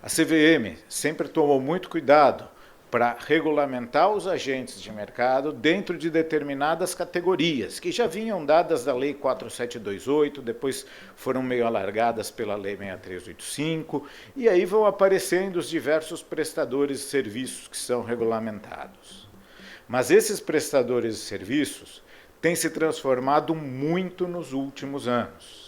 A CVM sempre tomou muito cuidado para regulamentar os agentes de mercado dentro de determinadas categorias, que já vinham dadas da Lei 4728, depois foram meio alargadas pela Lei 6385, e aí vão aparecendo os diversos prestadores de serviços que são regulamentados. Mas esses prestadores de serviços têm se transformado muito nos últimos anos.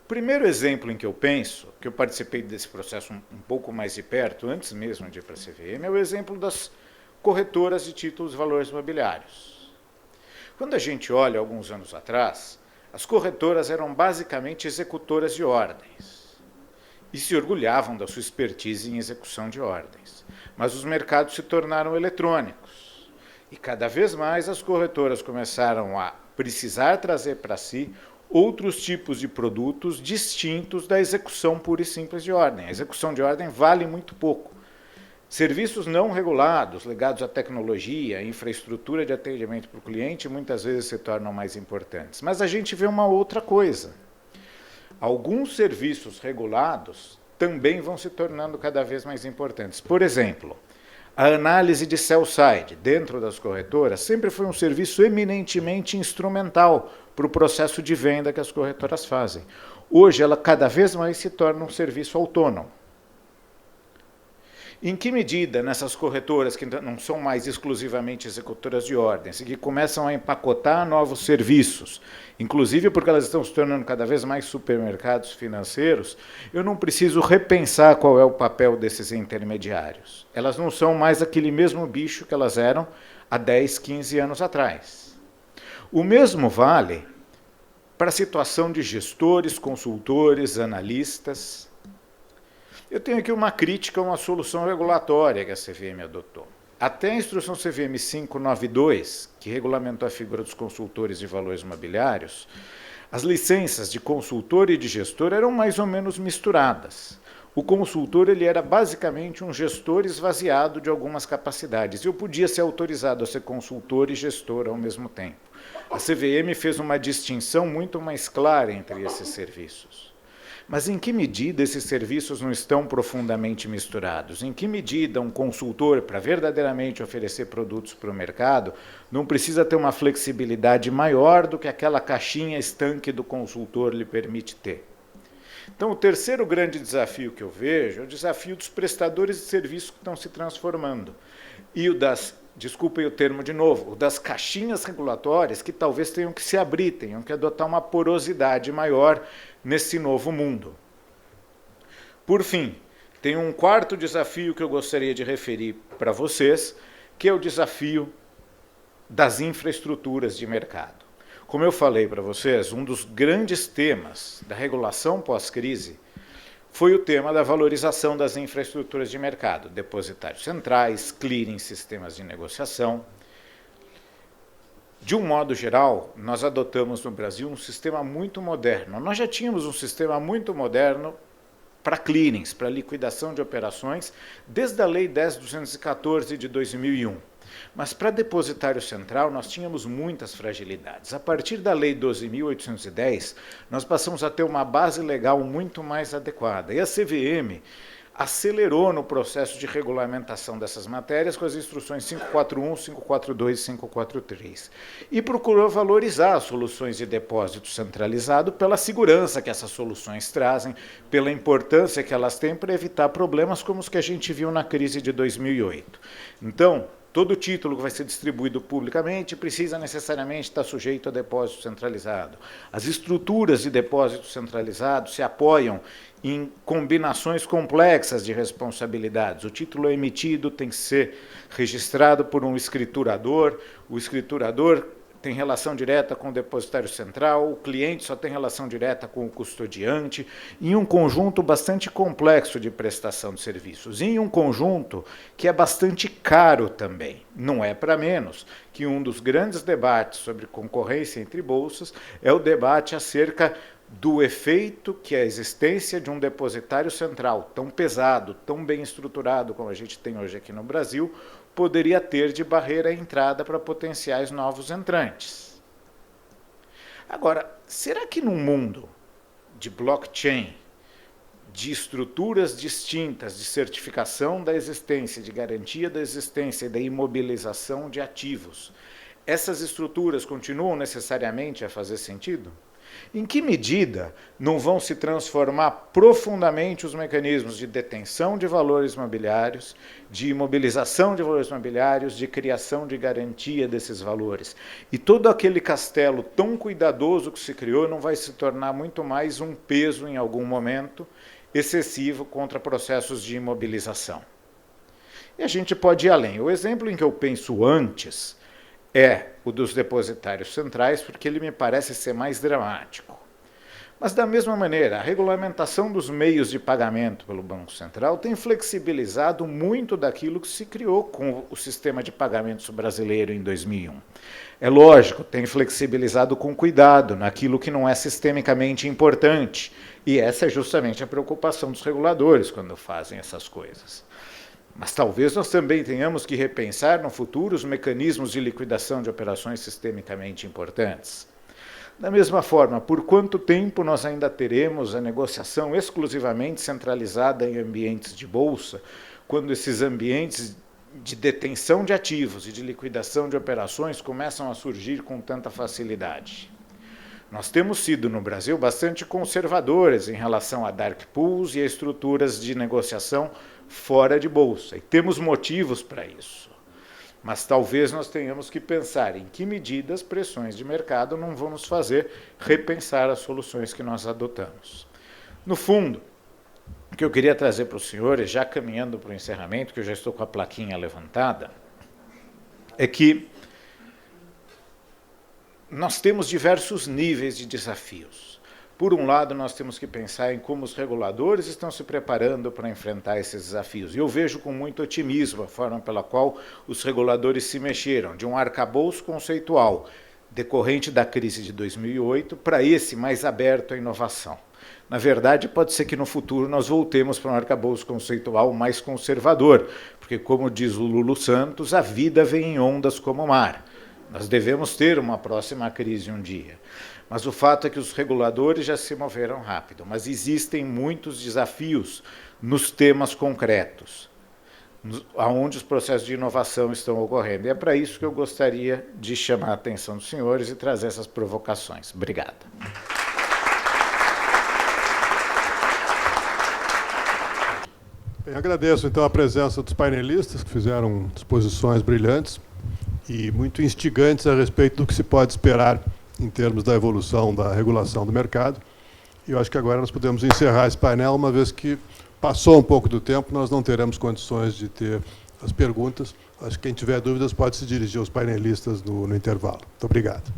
O primeiro exemplo em que eu penso, que eu participei desse processo um pouco mais de perto, antes mesmo de ir para a CVM, é o exemplo das corretoras de títulos de valores imobiliários. Quando a gente olha alguns anos atrás, as corretoras eram basicamente executoras de ordens e se orgulhavam da sua expertise em execução de ordens. Mas os mercados se tornaram eletrônicos e cada vez mais as corretoras começaram a precisar trazer para si outros tipos de produtos distintos da execução pura e simples de ordem. A execução de ordem vale muito pouco. Serviços não regulados, ligados à tecnologia, infraestrutura de atendimento para o cliente, muitas vezes se tornam mais importantes. Mas a gente vê uma outra coisa. Alguns serviços regulados também vão se tornando cada vez mais importantes. Por exemplo, a análise de sell-side dentro das corretoras sempre foi um serviço eminentemente instrumental para o processo de venda que as corretoras fazem. Hoje, ela cada vez mais se torna um serviço autônomo. Em que medida, nessas corretoras que não são mais exclusivamente executoras de ordens e que começam a empacotar novos serviços, inclusive porque elas estão se tornando cada vez mais supermercados financeiros, eu não preciso repensar qual é o papel desses intermediários. Elas não são mais aquele mesmo bicho que elas eram há 10, 15 anos atrás. O mesmo vale para a situação de gestores, consultores, analistas. Eu tenho aqui uma crítica a uma solução regulatória que a CVM adotou. Até a instrução CVM 592, que regulamentou a figura dos consultores de valores imobiliários, as licenças de consultor e de gestor eram mais ou menos misturadas. O consultor ele era basicamente um gestor esvaziado de algumas capacidades. Eu podia ser autorizado a ser consultor e gestor ao mesmo tempo. A CVM fez uma distinção muito mais clara entre esses serviços. Mas em que medida esses serviços não estão profundamente misturados? Em que medida um consultor, para verdadeiramente oferecer produtos para o mercado, não precisa ter uma flexibilidade maior do que aquela caixinha estanque do consultor lhe permite ter? Então, o terceiro grande desafio que eu vejo é o desafio dos prestadores de serviço que estão se transformando. E o das, desculpem o termo de novo, o das caixinhas regulatórias que talvez tenham que se abrir, tenham que adotar uma porosidade maior nesse novo mundo. Por fim, tem um quarto desafio que eu gostaria de referir para vocês, que é o desafio das infraestruturas de mercado. Como eu falei para vocês, um dos grandes temas da regulação pós-crise foi o tema da valorização das infraestruturas de mercado, depositários centrais, clearing, sistemas de negociação. De um modo geral, nós adotamos no Brasil um sistema muito moderno. Nós já tínhamos um sistema muito moderno para clearings, para liquidação de operações, desde a Lei 10.214 de 2001. Mas para depositário central nós tínhamos muitas fragilidades. A partir da Lei 12.810, nós passamos a ter uma base legal muito mais adequada. E a CVM acelerou no processo de regulamentação dessas matérias com as instruções 541, 542 e 543. E procurou valorizar as soluções de depósito centralizado pela segurança que essas soluções trazem, pela importância que elas têm para evitar problemas como os que a gente viu na crise de 2008. Então, todo título que vai ser distribuído publicamente precisa necessariamente estar sujeito a depósito centralizado. As estruturas de depósito centralizado se apoiam em combinações complexas de responsabilidades. O título emitido tem que ser registrado por um escriturador, o escriturador tem relação direta com o depositário central, o cliente só tem relação direta com o custodiante, em um conjunto bastante complexo de prestação de serviços, em um conjunto que é bastante caro também. Não é para menos que um dos grandes debates sobre concorrência entre bolsas é o debate acerca do efeito que a existência de um depositário central tão pesado, tão bem estruturado como a gente tem hoje aqui no Brasil, poderia ter de barreira à entrada para potenciais novos entrantes. Agora, será que num mundo de blockchain, de estruturas distintas de certificação da existência, de garantia da existência e da imobilização de ativos, essas estruturas continuam necessariamente a fazer sentido? Em que medida não vão se transformar profundamente os mecanismos de detenção de valores imobiliários, de imobilização de valores imobiliários, de criação de garantia desses valores? E todo aquele castelo tão cuidadoso que se criou não vai se tornar muito mais um peso, em algum momento, excessivo contra processos de imobilização? E a gente pode ir além. O exemplo em que eu penso antes é o dos depositários centrais, porque ele me parece ser mais dramático. Mas, da mesma maneira, a regulamentação dos meios de pagamento pelo Banco Central tem flexibilizado muito daquilo que se criou com o sistema de pagamentos brasileiro em 2001. É lógico, tem flexibilizado com cuidado naquilo que não é sistemicamente importante, e essa é justamente a preocupação dos reguladores quando fazem essas coisas. Mas talvez nós também tenhamos que repensar no futuro os mecanismos de liquidação de operações sistemicamente importantes. Da mesma forma, por quanto tempo nós ainda teremos a negociação exclusivamente centralizada em ambientes de bolsa, quando esses ambientes de detenção de ativos e de liquidação de operações começam a surgir com tanta facilidade? Nós temos sido, no Brasil, bastante conservadores em relação a dark pools e a estruturas de negociação fora de bolsa, e temos motivos para isso. Mas talvez nós tenhamos que pensar em que medidas, pressões de mercado não vão nos fazer repensar as soluções que nós adotamos. No fundo, o que eu queria trazer para os senhores, já caminhando para o encerramento, que eu já estou com a plaquinha levantada, é que nós temos diversos níveis de desafios. Por um lado, nós temos que pensar em como os reguladores estão se preparando para enfrentar esses desafios. E eu vejo com muito otimismo a forma pela qual os reguladores se mexeram, de um arcabouço conceitual decorrente da crise de 2008 para esse mais aberto à inovação. Na verdade, pode ser que no futuro nós voltemos para um arcabouço conceitual mais conservador, porque, como diz o Lulu Santos, a vida vem em ondas como o mar. Nós devemos ter uma próxima crise um dia. Mas o fato é que os reguladores já se moveram rápido, mas existem muitos desafios nos temas concretos, onde os processos de inovação estão ocorrendo. E é para isso que eu gostaria de chamar a atenção dos senhores e trazer essas provocações. Obrigado. Bem, agradeço, então, a presença dos painelistas, que fizeram exposições brilhantes e muito instigantes a respeito do que se pode esperar em termos da evolução da regulação do mercado. E eu acho que agora nós podemos encerrar esse painel, uma vez que passou um pouco do tempo, nós não teremos condições de ter as perguntas. Acho que quem tiver dúvidas pode se dirigir aos painelistas no intervalo. Muito obrigado.